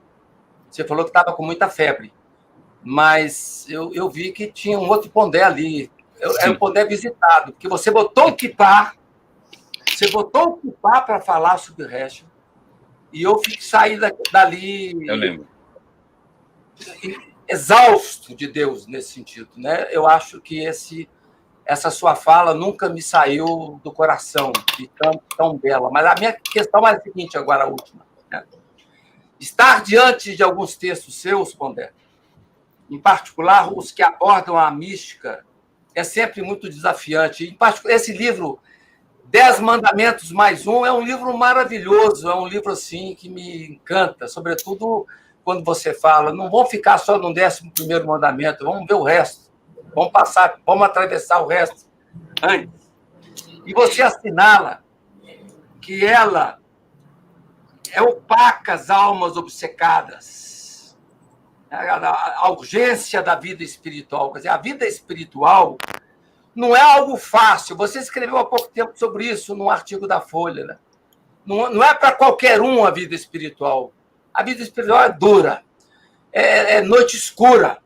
você falou que estava com muita febre, mas eu vi que tinha um outro Pondé ali, é um Pondé visitado, porque você botou o kippah para falar sobre Heschel, e eu saí dali... Eu lembro. Exausto de Deus nesse sentido, né? Eu acho que essa sua fala nunca me saiu do coração, de tão bela. Mas a minha questão é a seguinte, agora a última, né? Estar diante de alguns textos seus, Pondé, em particular os que abordam a mística, é sempre muito desafiante. Em particular, esse livro, 10 Mandamentos mais um, é um livro maravilhoso, é um livro assim que me encanta, sobretudo quando você fala, não vamos ficar só no 11º mandamento, vamos ver o resto, vamos atravessar o resto antes. E você assinala que ela é opaca às almas obcecadas, a urgência da vida espiritual. Quer dizer, a vida espiritual não é algo fácil. Você escreveu há pouco tempo sobre isso num artigo da Folha, né? Não é para qualquer um a vida espiritual. A vida espiritual é dura, é noite escura.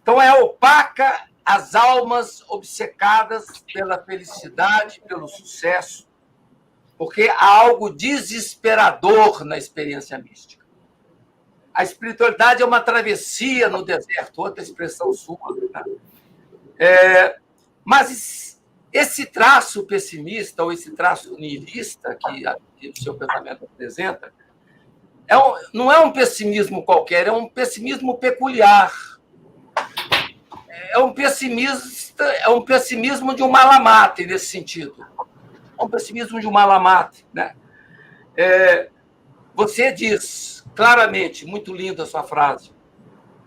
Então, é opaca às almas obcecadas pela felicidade, pelo sucesso, porque há algo desesperador na experiência mística. A espiritualidade é uma travessia no deserto, outra expressão sua. Né? Mas esse traço pessimista, ou esse traço nihilista que o seu pensamento apresenta, não é um pessimismo qualquer, é um pessimismo peculiar. É um pessimismo de um malamate, nesse sentido. É um pessimismo de um malamate. Né? Você diz claramente, muito linda a sua frase,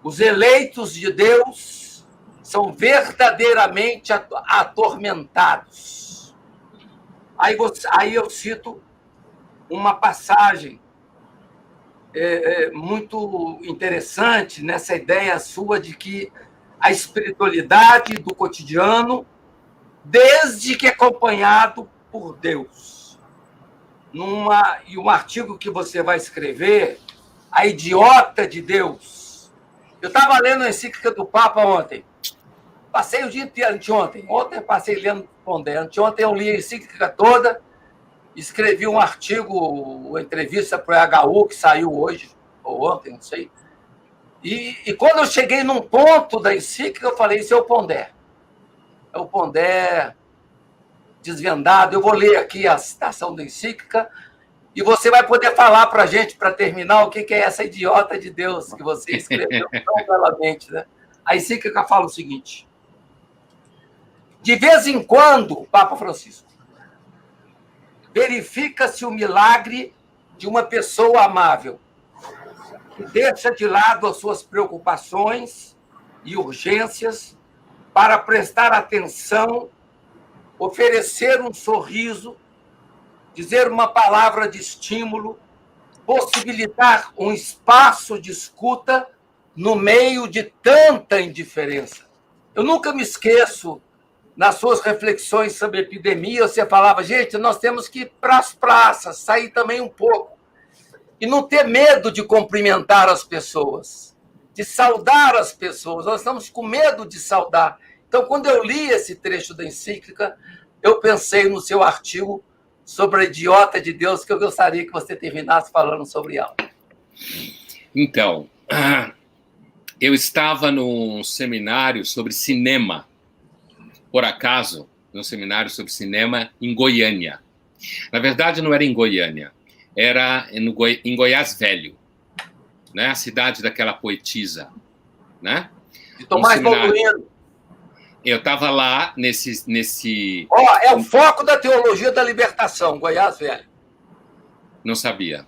os eleitos de Deus são verdadeiramente atormentados. Aí eu cito uma passagem muito interessante nessa ideia sua de que a espiritualidade do cotidiano, desde que é acompanhado por Deus. E um artigo que você vai escrever, A Idiota de Deus. Eu estava lendo a encíclica do Papa ontem. Passei o dia inteiro, anteontem. Ontem eu passei lendo Pondé. Anteontem eu li a encíclica toda, escrevi um artigo, uma entrevista para o HU, que saiu hoje, ou ontem, não sei. E quando eu cheguei num ponto da encíclica, eu falei, isso é o Pondé. É o Pondé desvendado. Eu vou ler aqui a citação da encíclica e você vai poder falar para a gente, para terminar, o que é essa idiota de Deus que você escreveu tão belamente. Né? A encíclica fala o seguinte: de vez em quando, Papa Francisco, verifica-se o milagre de uma pessoa amável que deixa de lado as suas preocupações e urgências para prestar atenção, oferecer um sorriso, dizer uma palavra de estímulo, possibilitar um espaço de escuta no meio de tanta indiferença. Eu nunca me esqueço, nas suas reflexões sobre a epidemia, você falava, gente, nós temos que ir para as praças, sair também um pouco, e não ter medo de cumprimentar as pessoas, de saudar as pessoas. Nós estamos com medo de saudar. Então, quando eu li esse trecho da encíclica, eu pensei no seu artigo sobre a idiota de Deus, que eu gostaria que você terminasse falando sobre ela. Então, eu estava num seminário sobre cinema, por acaso, num seminário sobre cinema em Goiânia. Na verdade, não era em Goiânia, era em Goiás Velho, né? A cidade daquela poetisa, né? De Tomás Balduino. Eu estava lá nesse... É o foco da teologia da libertação, Goiás Velho. Não sabia.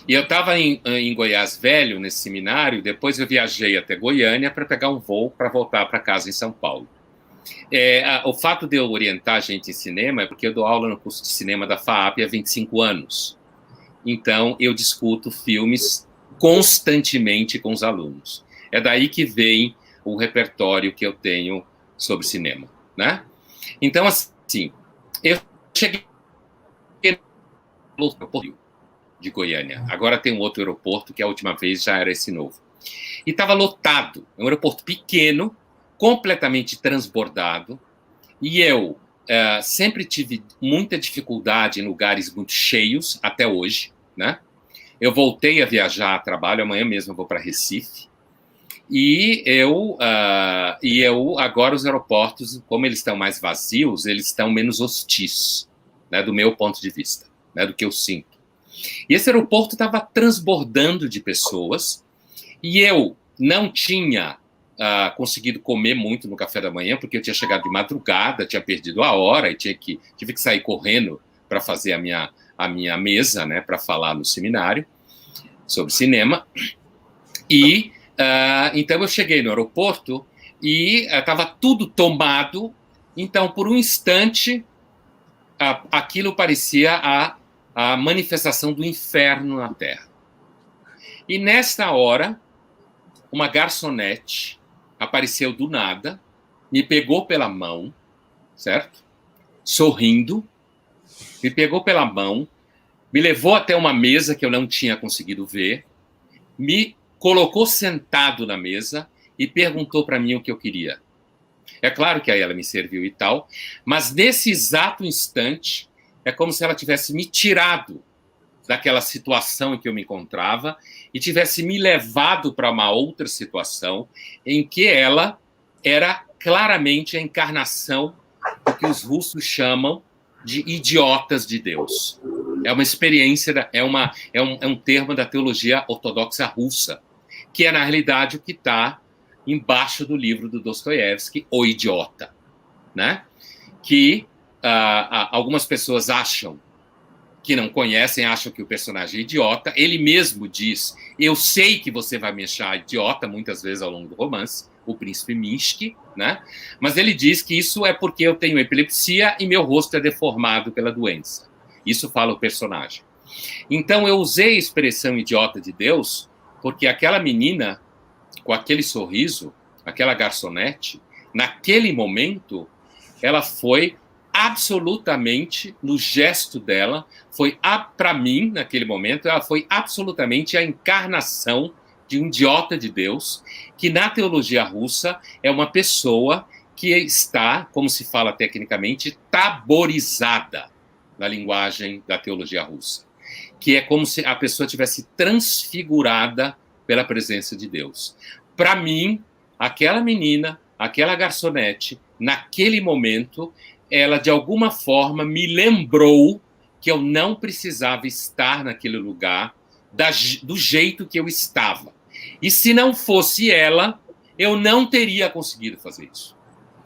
E eu estava em Goiás Velho, nesse seminário, depois eu viajei até Goiânia para pegar um voo para voltar para casa em São Paulo. O fato de eu orientar a gente em cinema é porque eu dou aula no curso de cinema da FAAP há 25 anos. Então, eu discuto filmes constantemente com os alunos. É daí que vem o repertório que eu tenho sobre cinema, né? Então, assim, eu cheguei no aeroporto de Goiânia. Agora tem um outro aeroporto, que a última vez já era esse novo. E estava lotado. É um aeroporto pequeno, completamente transbordado. E eu sempre tive muita dificuldade em lugares muito cheios, até hoje, né? Eu voltei a viajar a trabalho, amanhã mesmo eu vou para Recife. E eu, agora os aeroportos, como eles estão mais vazios, eles estão menos hostis, né, do meu ponto de vista, né, do que eu sinto. E esse aeroporto estava transbordando de pessoas, e eu não tinha conseguido comer muito no café da manhã, porque eu tinha chegado de madrugada, tinha perdido a hora, e tive que sair correndo para fazer a minha mesa, né, para falar no seminário sobre cinema. E então eu cheguei no aeroporto e estava tudo tomado. Então, por um instante, aquilo parecia a manifestação do inferno na Terra. E nesta hora, uma garçonete apareceu do nada, me pegou pela mão, certo? Sorrindo, me pegou pela mão, me levou até uma mesa que eu não tinha conseguido ver, me colocou sentado na mesa e perguntou para mim o que eu queria. É claro que aí ela me serviu e tal, mas nesse exato instante, é como se ela tivesse me tirado daquela situação em que eu me encontrava e tivesse me levado para uma outra situação em que ela era claramente a encarnação do que os russos chamam de idiotas de Deus. É uma experiência, é um termo da teologia ortodoxa russa, que é, na realidade, o que está embaixo do livro do Dostoiévski, O Idiota, né? Que algumas pessoas acham que não conhecem, acham que o personagem é idiota. Ele mesmo diz, eu sei que você vai me achar idiota, muitas vezes ao longo do romance, o príncipe Minsky, né? Mas ele diz que isso é porque eu tenho epilepsia e meu rosto é deformado pela doença. Isso fala o personagem. Então eu usei a expressão idiota de Deus porque aquela menina, com aquele sorriso, aquela garçonete, naquele momento, ela foi absolutamente, no gesto dela, foi para mim, naquele momento, ela foi absolutamente a encarnação de um idiota de Deus, que na teologia russa é uma pessoa que está, como se fala tecnicamente, taborizada na linguagem da teologia russa, que é como se a pessoa tivesse transfigurada pela presença de Deus. Para mim, aquela menina, aquela garçonete, naquele momento, ela de alguma forma me lembrou que eu não precisava estar naquele lugar do jeito que eu estava. E se não fosse ela, eu não teria conseguido fazer isso.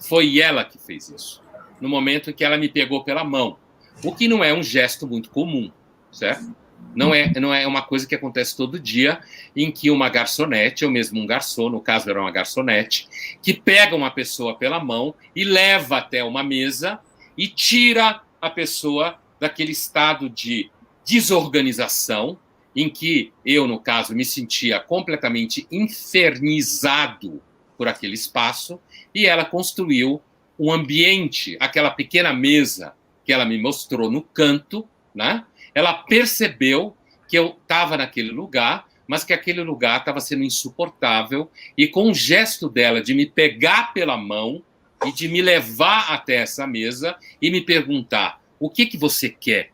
Foi ela que fez isso, no momento em que ela me pegou pela mão, o que não é um gesto muito comum, certo? Não é uma coisa que acontece todo dia, em que uma garçonete, ou mesmo um garçom, no caso era uma garçonete, que pega uma pessoa pela mão e leva até uma mesa e tira a pessoa daquele estado de desorganização, em que eu, no caso, me sentia completamente infernizado por aquele espaço, e ela construiu um ambiente, aquela pequena mesa que ela me mostrou no canto, né? Ela percebeu que eu estava naquele lugar, mas que aquele lugar estava sendo insuportável, e com o gesto dela de me pegar pela mão e de me levar até essa mesa e me perguntar, o que você quer?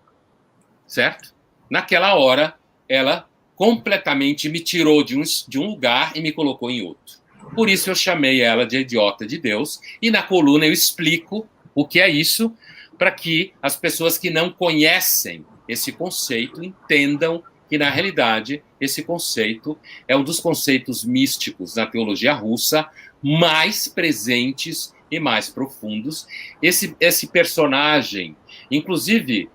Certo? Naquela hora, ela completamente me tirou de um lugar e me colocou em outro. Por isso eu chamei ela de idiota de Deus, e na coluna eu explico o que é isso, para que as pessoas que não conhecem esse conceito entendam que, na realidade, esse conceito é um dos conceitos místicos na teologia russa mais presentes e mais profundos. Esse personagem, inclusive,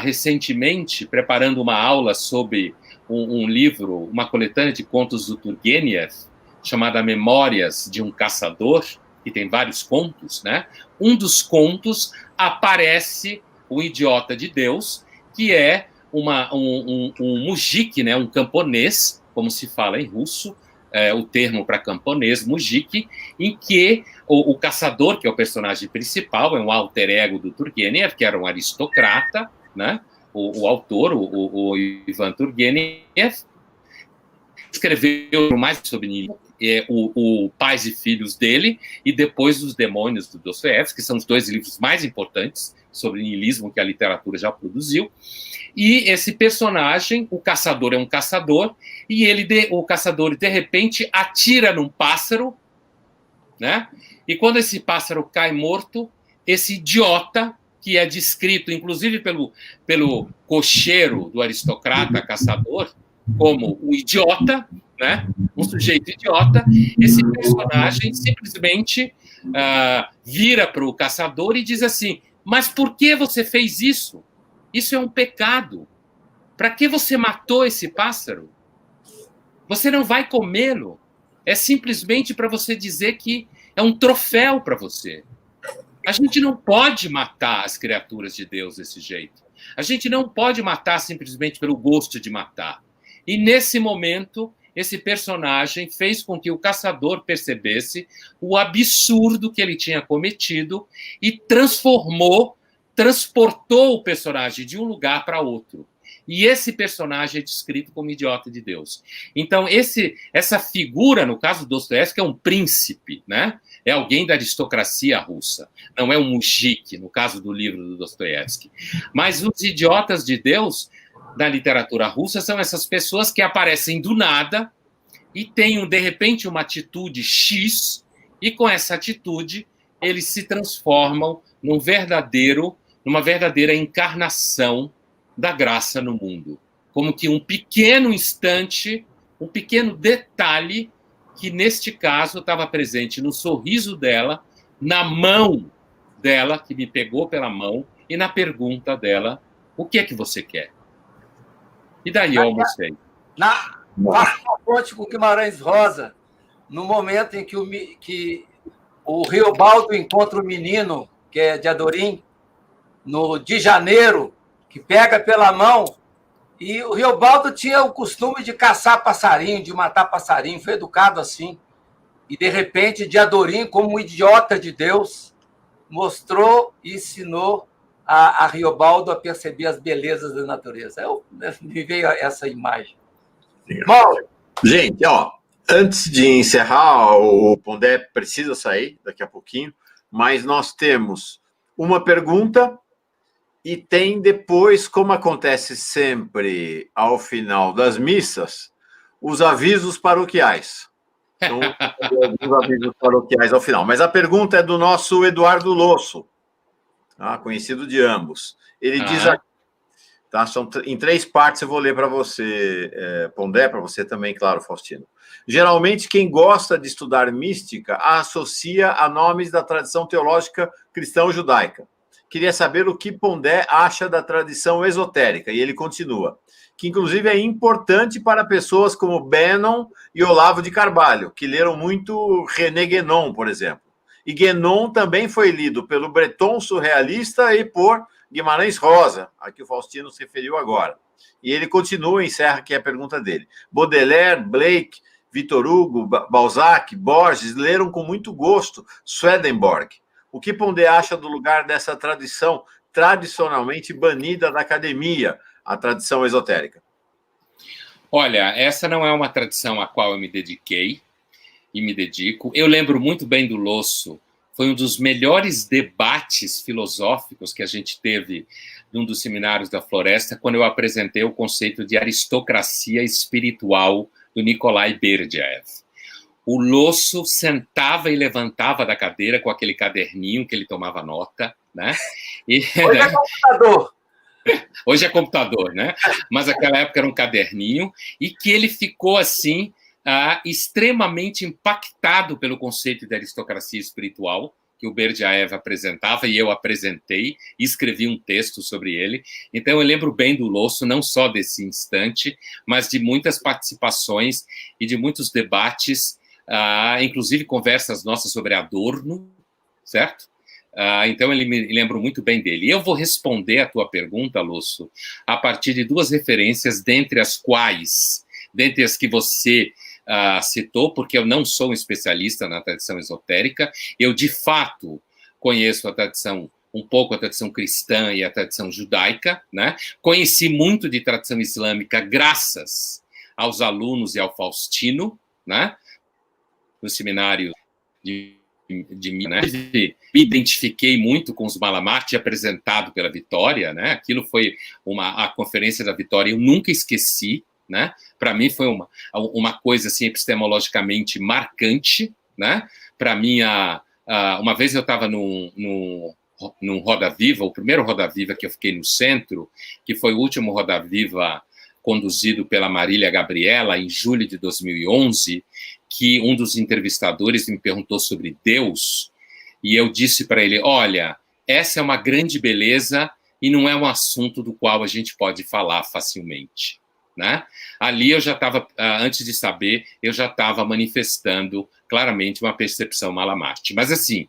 recentemente, preparando uma aula sobre um livro, uma coletânea de contos do Turgenev, chamada Memórias de um Caçador, que tem vários contos, né? Um dos contos aparece o idiota de Deus, que é um mujik, né? Um camponês, como se fala em russo, o termo para camponês, mujik, em que o caçador, que é o personagem principal, é um alter ego do Turgenev, que era um aristocrata, né? O autor, o Ivan Turgenev, escreveu mais sobre niilismo, o Pais e Filhos dele, e depois Os Demônios, do Dostoiévski, que são os dois livros mais importantes sobre niilismo que a literatura já produziu. E esse personagem, o caçador, é um caçador, e o caçador, de repente, atira num pássaro, né? E quando esse pássaro cai morto, esse idiota, que é descrito, inclusive, pelo cocheiro do aristocrata caçador, como um idiota, né? Um sujeito idiota, esse personagem simplesmente vira para o caçador e diz assim: mas por que você fez isso? Isso é um pecado. Para que você matou esse pássaro? Você não vai comê-lo. É simplesmente para você dizer que é um troféu para você. A gente não pode matar as criaturas de Deus desse jeito. A gente não pode matar simplesmente pelo gosto de matar. E nesse momento, esse personagem fez com que o caçador percebesse o absurdo que ele tinha cometido e transportou o personagem de um lugar para outro. E esse personagem é descrito como idiota de Deus. Então, essa figura, no caso do Dostoiévski, é um príncipe, né? É alguém da aristocracia russa. Não é um mujik, no caso do livro do Dostoiévski. Mas os idiotas de Deus, da literatura russa, são essas pessoas que aparecem do nada e têm, de repente, uma atitude X, e com essa atitude eles se transformam numa verdadeira encarnação da graça no mundo. Como que um pequeno instante, um pequeno detalhe, que neste caso estava presente no sorriso dela, na mão dela, que me pegou pela mão, e na pergunta dela: o que é que você quer? E daí eu almocei. Faça uma ponte com Guimarães Rosa, no momento em que o Riobaldo encontra o menino, que é de Adorim, de janeiro, que pega pela mão, e o Riobaldo tinha o costume de caçar passarinho, de matar passarinho, foi educado assim. E, de repente, de Adorim, como um idiota de Deus, mostrou e ensinou a Riobaldo a perceber as belezas da natureza. Me veio essa imagem. Bom, gente, antes de encerrar, o Pondé precisa sair daqui a pouquinho, mas nós temos uma pergunta e tem depois, como acontece sempre ao final das missas, os avisos paroquiais. Então, os avisos paroquiais ao final. Mas a pergunta é do nosso Eduardo Losso, conhecido de ambos. Ele diz aqui, tá? São em 3 partes, eu vou ler para você, Pondé, para você também, claro, Faustino. Geralmente, quem gosta de estudar mística a associa a nomes da tradição teológica cristão-judaica. Queria saber o que Pondé acha da tradição esotérica. E ele continua, que inclusive é importante para pessoas como Bannon e Olavo de Carvalho, que leram muito René Guénon, por exemplo. E Guénon também foi lido pelo Breton surrealista e por Guimarães Rosa, a que o Faustino se referiu agora. E ele continua e encerra aqui a pergunta dele. Baudelaire, Blake, Victor Hugo, Balzac, Borges leram com muito gosto Swedenborg. O que Pondé acha do lugar dessa tradição tradicionalmente banida da academia, a tradição esotérica? Olha, essa não é uma tradição à qual eu me dediquei e me dedico. Eu lembro muito bem do Losso. Foi um dos melhores debates filosóficos que a gente teve num dos seminários da Floresta, quando eu apresentei o conceito de aristocracia espiritual do Nikolai Berdyaev. O Losso sentava e levantava da cadeira com aquele caderninho que ele tomava nota, né? Hoje é computador. Hoje é computador, né? Mas naquela época era um caderninho, e que ele ficou assim, extremamente impactado pelo conceito de aristocracia espiritual que o Berdyaev apresentava, e eu apresentei, e escrevi um texto sobre ele. Então, eu lembro bem do Losso, não só desse instante, mas de muitas participações e de muitos debates, inclusive conversas nossas sobre Adorno, certo? Então, eu me lembro muito bem dele. E eu vou responder a tua pergunta, Losso, a partir de duas referências, dentre as que você citou, porque eu não sou um especialista na tradição esotérica, eu, de fato, conheço a tradição, um pouco a tradição cristã e a tradição judaica, né? Conheci muito de tradição islâmica graças aos alunos e ao Faustino, né? No seminário né? Me identifiquei muito com os Malamarte apresentado pela Vitória, né? Aquilo foi a conferência da Vitória, eu nunca esqueci, né? Para mim foi uma coisa assim epistemologicamente marcante, né? Para mim, uma vez eu estava num Roda Viva, o primeiro Roda Viva que eu fiquei no centro, que foi o último Roda Viva conduzido pela Marília Gabriela em julho de 2011, que um dos entrevistadores me perguntou sobre Deus, e eu disse para ele, olha, essa é uma grande beleza e não é um assunto do qual a gente pode falar facilmente. Né? Ali eu já estava, antes de saber, eu já estava manifestando claramente uma percepção Malamarte. Mas assim,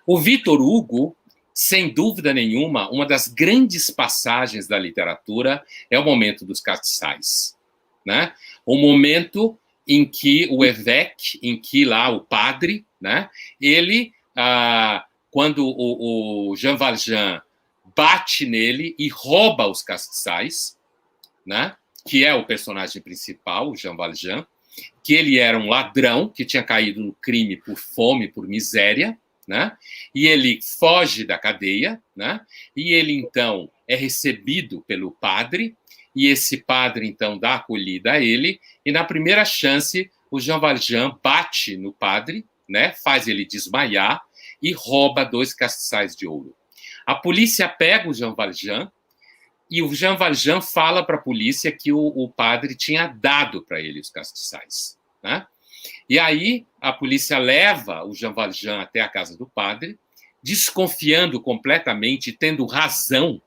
o Victor Hugo, sem dúvida nenhuma, uma das grandes passagens da literatura é o momento dos castiçais, né? O momento em que o évêque, em que lá o padre, né? Ele, quando o Jean Valjean bate nele e rouba os castiçais, né? Que é o personagem principal, o Jean Valjean, que ele era um ladrão que tinha caído no crime por fome, por miséria, né? E ele foge da cadeia, né? E ele, então, é recebido pelo padre, e esse padre, então, dá acolhida a ele, e na primeira chance, o Jean Valjean bate no padre, né? Faz ele desmaiar e rouba 2 castiçais de ouro. A polícia pega o Jean Valjean, e o Jean Valjean fala para a polícia que o padre tinha dado para ele os castiçais, né? E aí a polícia leva o Jean Valjean até a casa do padre, desconfiando completamente, tendo razão,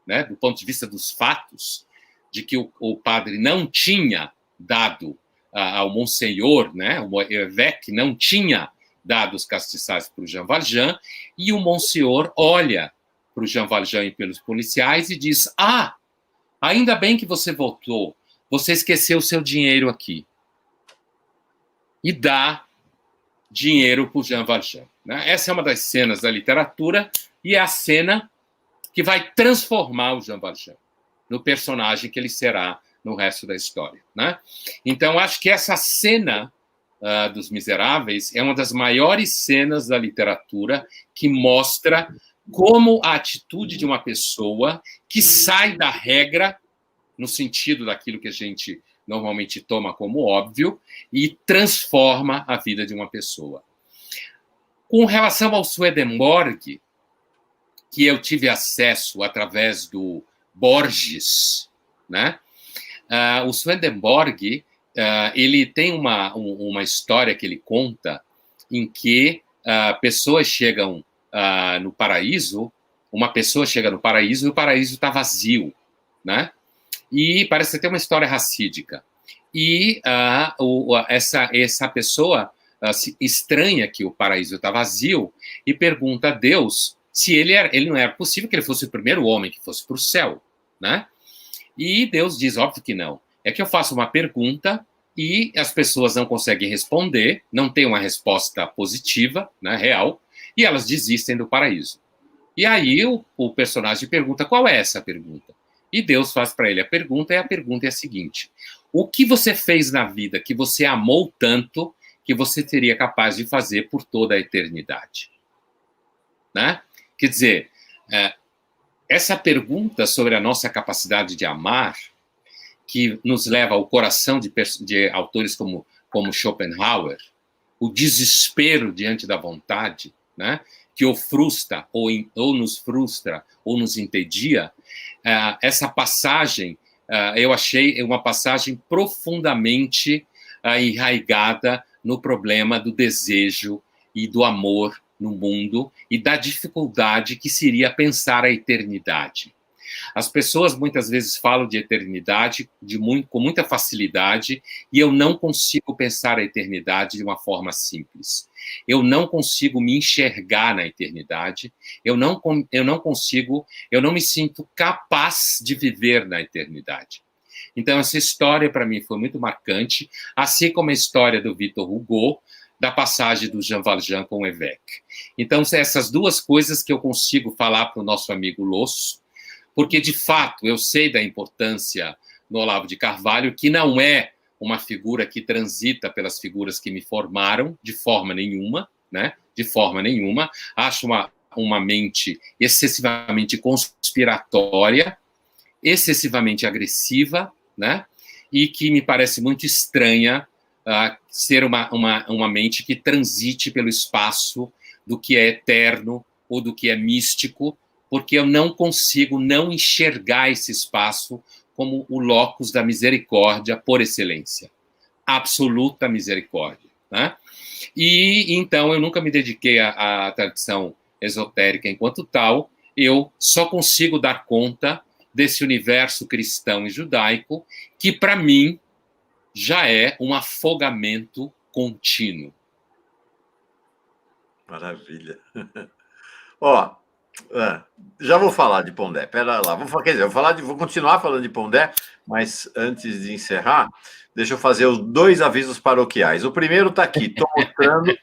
né, do ponto de vista dos fatos, de que o padre não tinha dado ao Monsenhor, né, o évêque não tinha dado os castiçais para o Jean Valjean, e o Monsenhor olha para o Jean Valjean e pelos policiais e diz, ainda bem que você voltou, você esqueceu o seu dinheiro aqui. E dá dinheiro para o Jean Valjean. Né? Essa é uma das cenas da literatura e é a cena que vai transformar o Jean Valjean no personagem que ele será no resto da história. Né? Então, acho que essa cena dos Miseráveis é uma das maiores cenas da literatura que mostra como a atitude de uma pessoa que sai da regra, no sentido daquilo que a gente normalmente toma como óbvio, e transforma a vida de uma pessoa. Com relação ao Swedenborg, que eu tive acesso através do Borges, né? O Swedenborg, ele tem uma história que ele conta em que pessoas chegam no paraíso, uma pessoa chega no paraíso e o paraíso está vazio, né? E parece ter uma história racídica. E essa pessoa estranha que o paraíso está vazio e pergunta a Deus se ele não era possível que ele fosse o primeiro homem que fosse para o céu, né? E Deus diz, óbvio que não. É que eu faço uma pergunta e as pessoas não conseguem responder, não tem uma resposta positiva, né, real, e elas desistem do paraíso. E aí o personagem pergunta, qual é essa pergunta? E Deus faz para ele a pergunta, e a pergunta é a seguinte, o que você fez na vida que você amou tanto que você seria capaz de fazer por toda a eternidade? Né? Quer dizer, essa pergunta sobre a nossa capacidade de amar, que nos leva ao coração de autores como Schopenhauer, o desespero diante da vontade, né? Que o frustra, ou nos frustra, ou nos entedia, essa passagem, eu achei uma passagem profundamente enraizada no problema do desejo e do amor no mundo e da dificuldade que seria pensar a eternidade. As pessoas muitas vezes falam de eternidade com muita facilidade e eu não consigo pensar a eternidade de uma forma simples. Eu não consigo me enxergar na eternidade, eu não me sinto capaz de viver na eternidade. Então, essa história para mim foi muito marcante, assim como a história do Victor Hugo, da passagem do Jean Valjean com o Évêque. Então, são essas duas coisas que eu consigo falar para o nosso amigo Losso, porque, de fato, eu sei da importância do Olavo de Carvalho, que não é uma figura que transita pelas figuras que me formaram, de forma nenhuma, né? De forma nenhuma. Acho uma mente excessivamente conspiratória, excessivamente agressiva, né? E que me parece muito estranha ser uma mente que transite pelo espaço do que é eterno ou do que é místico, porque eu não consigo não enxergar esse espaço como o locus da misericórdia por excelência. Absoluta misericórdia, né? E, então, eu nunca me dediquei à tradição esotérica enquanto tal, eu só consigo dar conta desse universo cristão e judaico, que, para mim, já é um afogamento contínuo. Maravilha. Ó, já vou falar de Pondé. Pera lá, quer dizer, vou continuar falando de Pondé, mas antes de encerrar, deixa eu fazer os 2 avisos paroquiais. O primeiro está aqui, estou mostrando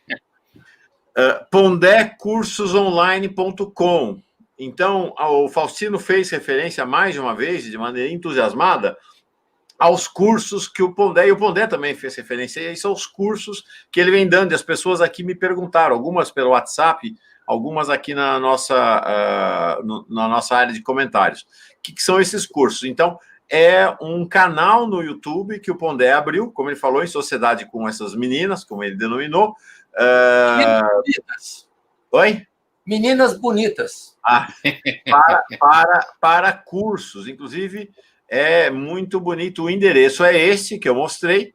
pondécursosonline.com. Então, o Faustino fez referência mais de uma vez, de maneira entusiasmada, aos cursos que o Pondé, e o Pondé também fez referência, e são os cursos que ele vem dando, e as pessoas aqui me perguntaram, algumas pelo WhatsApp, algumas aqui na nossa área de comentários. O que são esses cursos? Então, é um canal no YouTube que o Pondé abriu, como ele falou, em sociedade com essas meninas, como ele denominou. Meninas bonitas. Oi? Meninas bonitas. Para cursos. Inclusive, é muito bonito. O endereço é esse que eu mostrei.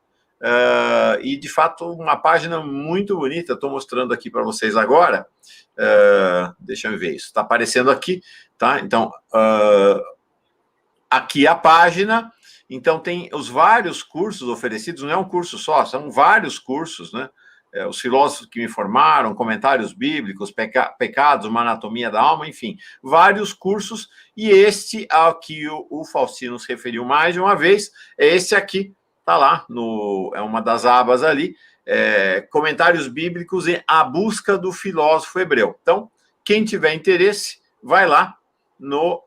E, de fato, uma página muito bonita. Estou mostrando aqui para vocês agora. Deixa eu ver isso. Está aparecendo aqui, tá? Então, aqui a página. Então, tem os vários cursos oferecidos. Não é um curso só, são vários cursos, né? Os filósofos que me formaram, comentários bíblicos, pecados, uma anatomia da alma, enfim, vários cursos. E este ao que o Faustino se referiu mais de uma vez, é esse aqui, está lá, é uma das abas ali, comentários bíblicos e a busca do filósofo hebreu. Então, quem tiver interesse, vai lá no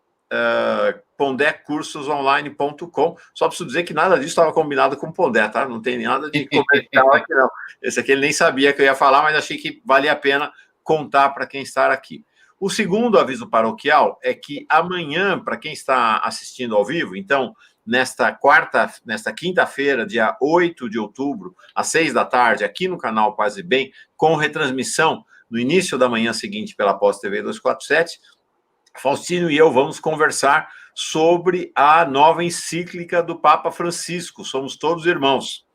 pondécursosonline.com. Só preciso dizer que nada disso estava combinado com o Pondé, tá? Não tem nada de comercial aqui, não. Esse aqui ele nem sabia que eu ia falar, mas achei que valia a pena contar para quem está aqui. O segundo aviso paroquial é que amanhã, para quem está assistindo ao vivo, então, nesta quinta-feira, dia 8 de outubro, às 6 da tarde, aqui no canal Paz e Bem, com retransmissão no início da manhã seguinte pela Pós TV 247, Faustino e eu vamos conversar sobre a nova encíclica do Papa Francisco, Somos Todos Irmãos.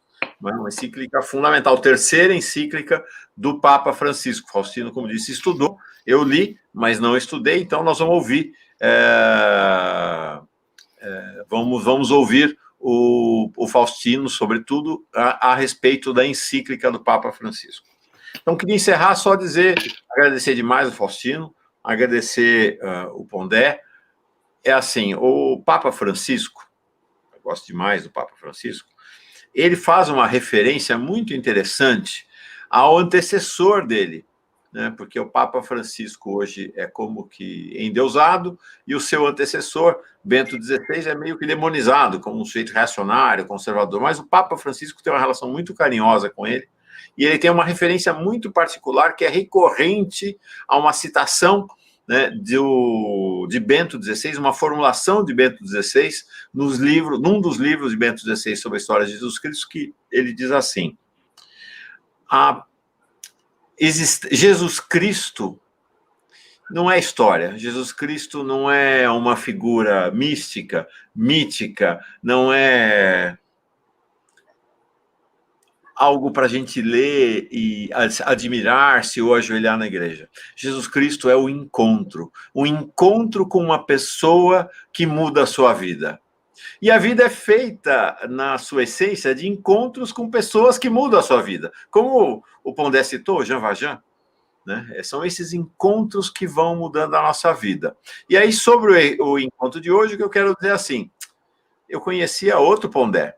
Uma encíclica fundamental, terceira encíclica do Papa Francisco. Faustino, como disse, estudou, eu li, mas não estudei, então nós vamos ouvir, vamos ouvir o Faustino, sobretudo, a respeito da encíclica do Papa Francisco. Então, queria encerrar só agradecer demais o Faustino, agradecer o Pondé. É assim, o Papa Francisco, eu gosto demais do Papa Francisco, ele faz uma referência muito interessante ao antecessor dele, né? Porque o Papa Francisco hoje é como que endeusado, e o seu antecessor, Bento XVI, é meio que demonizado como um sujeito reacionário, conservador, mas o Papa Francisco tem uma relação muito carinhosa com ele, e ele tem uma referência muito particular que é recorrente a uma citação, né, de Bento XVI, uma formulação de Bento XVI num dos livros de Bento XVI sobre a história de Jesus Cristo, que ele diz assim: Jesus Cristo não é história, Jesus Cristo não é uma figura mítica, não é algo para a gente ler e admirar-se ou ajoelhar na igreja. Jesus Cristo é o encontro com uma pessoa que muda a sua vida. E a vida é feita, na sua essência, de encontros com pessoas que mudam a sua vida. Como o Pondé citou, Jean Valjean, né? São esses encontros que vão mudando a nossa vida. E aí, sobre o encontro de hoje, o que eu quero dizer assim, eu conhecia outro Pondé,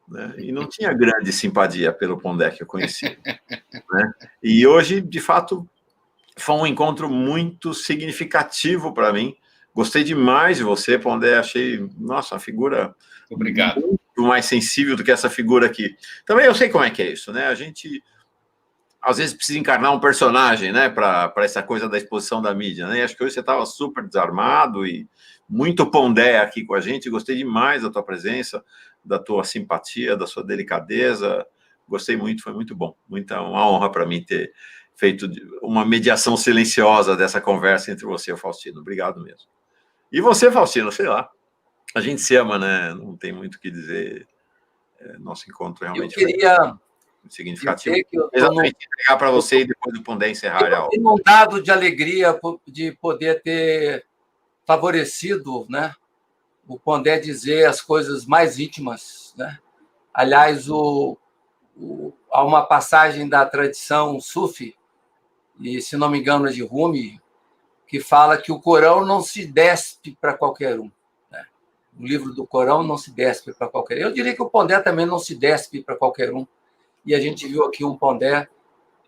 né? E não tinha grande simpatia pelo Pondé que eu conhecia. Né? E hoje, de fato, foi um encontro muito significativo para mim. Gostei demais de você, Pondé. Achei, nossa, uma figura Obrigado. Muito mais sensível do que essa figura aqui. Também eu sei como é que é isso, né? A gente, às vezes, precisa encarnar um personagem, né? Para essa coisa da exposição da mídia, né? E acho que hoje você estava super desarmado e muito Pondé aqui com a gente. Gostei demais da tua presença, da tua simpatia, da sua delicadeza. Gostei muito, foi muito bom. Uma honra para mim ter feito uma mediação silenciosa dessa conversa entre você e o Faustino. Obrigado mesmo. E você, Faustino, sei lá. A gente se ama, né? Não tem muito o que dizer. Nosso encontro realmente foi significativo. Exatamente, entregar para você e depois do Pondé encerrar a aula. Inundado de alegria de poder ter favorecido, né, o Pondé dizer as coisas mais íntimas, né? Aliás, há uma passagem da tradição sufi, e se não me engano é de Rumi, que fala que o Corão não se despe para qualquer um. Né? O livro do Corão não se despe para qualquer um. Eu diria que o Pondé também não se despe para qualquer um. E a gente viu aqui um Pondé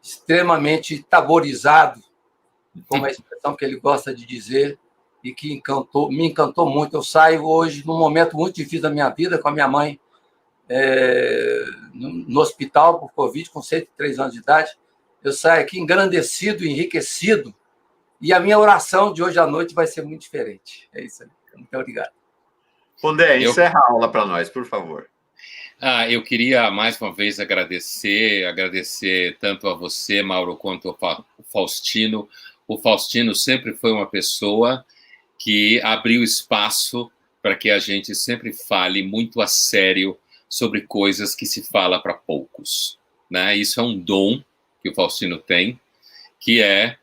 extremamente taborizado, como a expressão que ele gosta de dizer, e que me encantou muito. Eu saio hoje num momento muito difícil da minha vida, com a minha mãe no hospital por Covid, com 103 anos de idade. Eu saio aqui engrandecido, enriquecido, e a minha oração de hoje à noite vai ser muito diferente. É isso aí. Muito obrigado. Pondé, encerra a aula para nós, por favor. Eu queria, mais uma vez, agradecer tanto a você, Mauro, quanto ao Faustino. O Faustino sempre foi uma pessoa que abriu espaço para que a gente sempre fale muito a sério sobre coisas que se fala para poucos. Né? Isso é um dom que o Faustino tem, que é,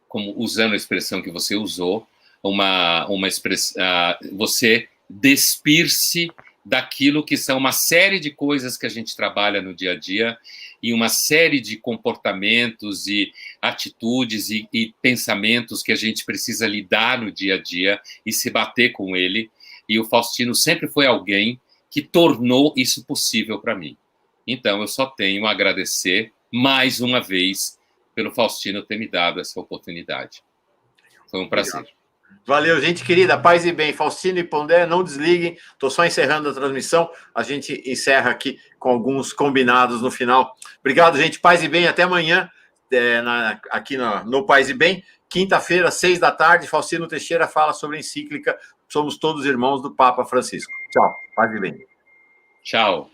como usando a expressão que você usou, uma expressão, você despir-se daquilo que são uma série de coisas que a gente trabalha no dia a dia e uma série de comportamentos e atitudes e pensamentos que a gente precisa lidar no dia a dia e se bater com ele. E o Faustino sempre foi alguém que tornou isso possível para mim. Então, eu só tenho a agradecer mais uma vez pelo Faustino ter me dado essa oportunidade. Foi um prazer. Obrigado. Valeu, gente querida. Paz e bem. Faustino e Pondé, não desliguem. Estou só encerrando a transmissão. A gente encerra aqui com alguns combinados no final. Obrigado, gente. Paz e bem. Até amanhã, aqui no Paz e Bem. Quinta-feira, 6 da tarde, Faustino Teixeira fala sobre a encíclica Somos Todos Irmãos do Papa Francisco. Tchau. Paz e bem. Tchau.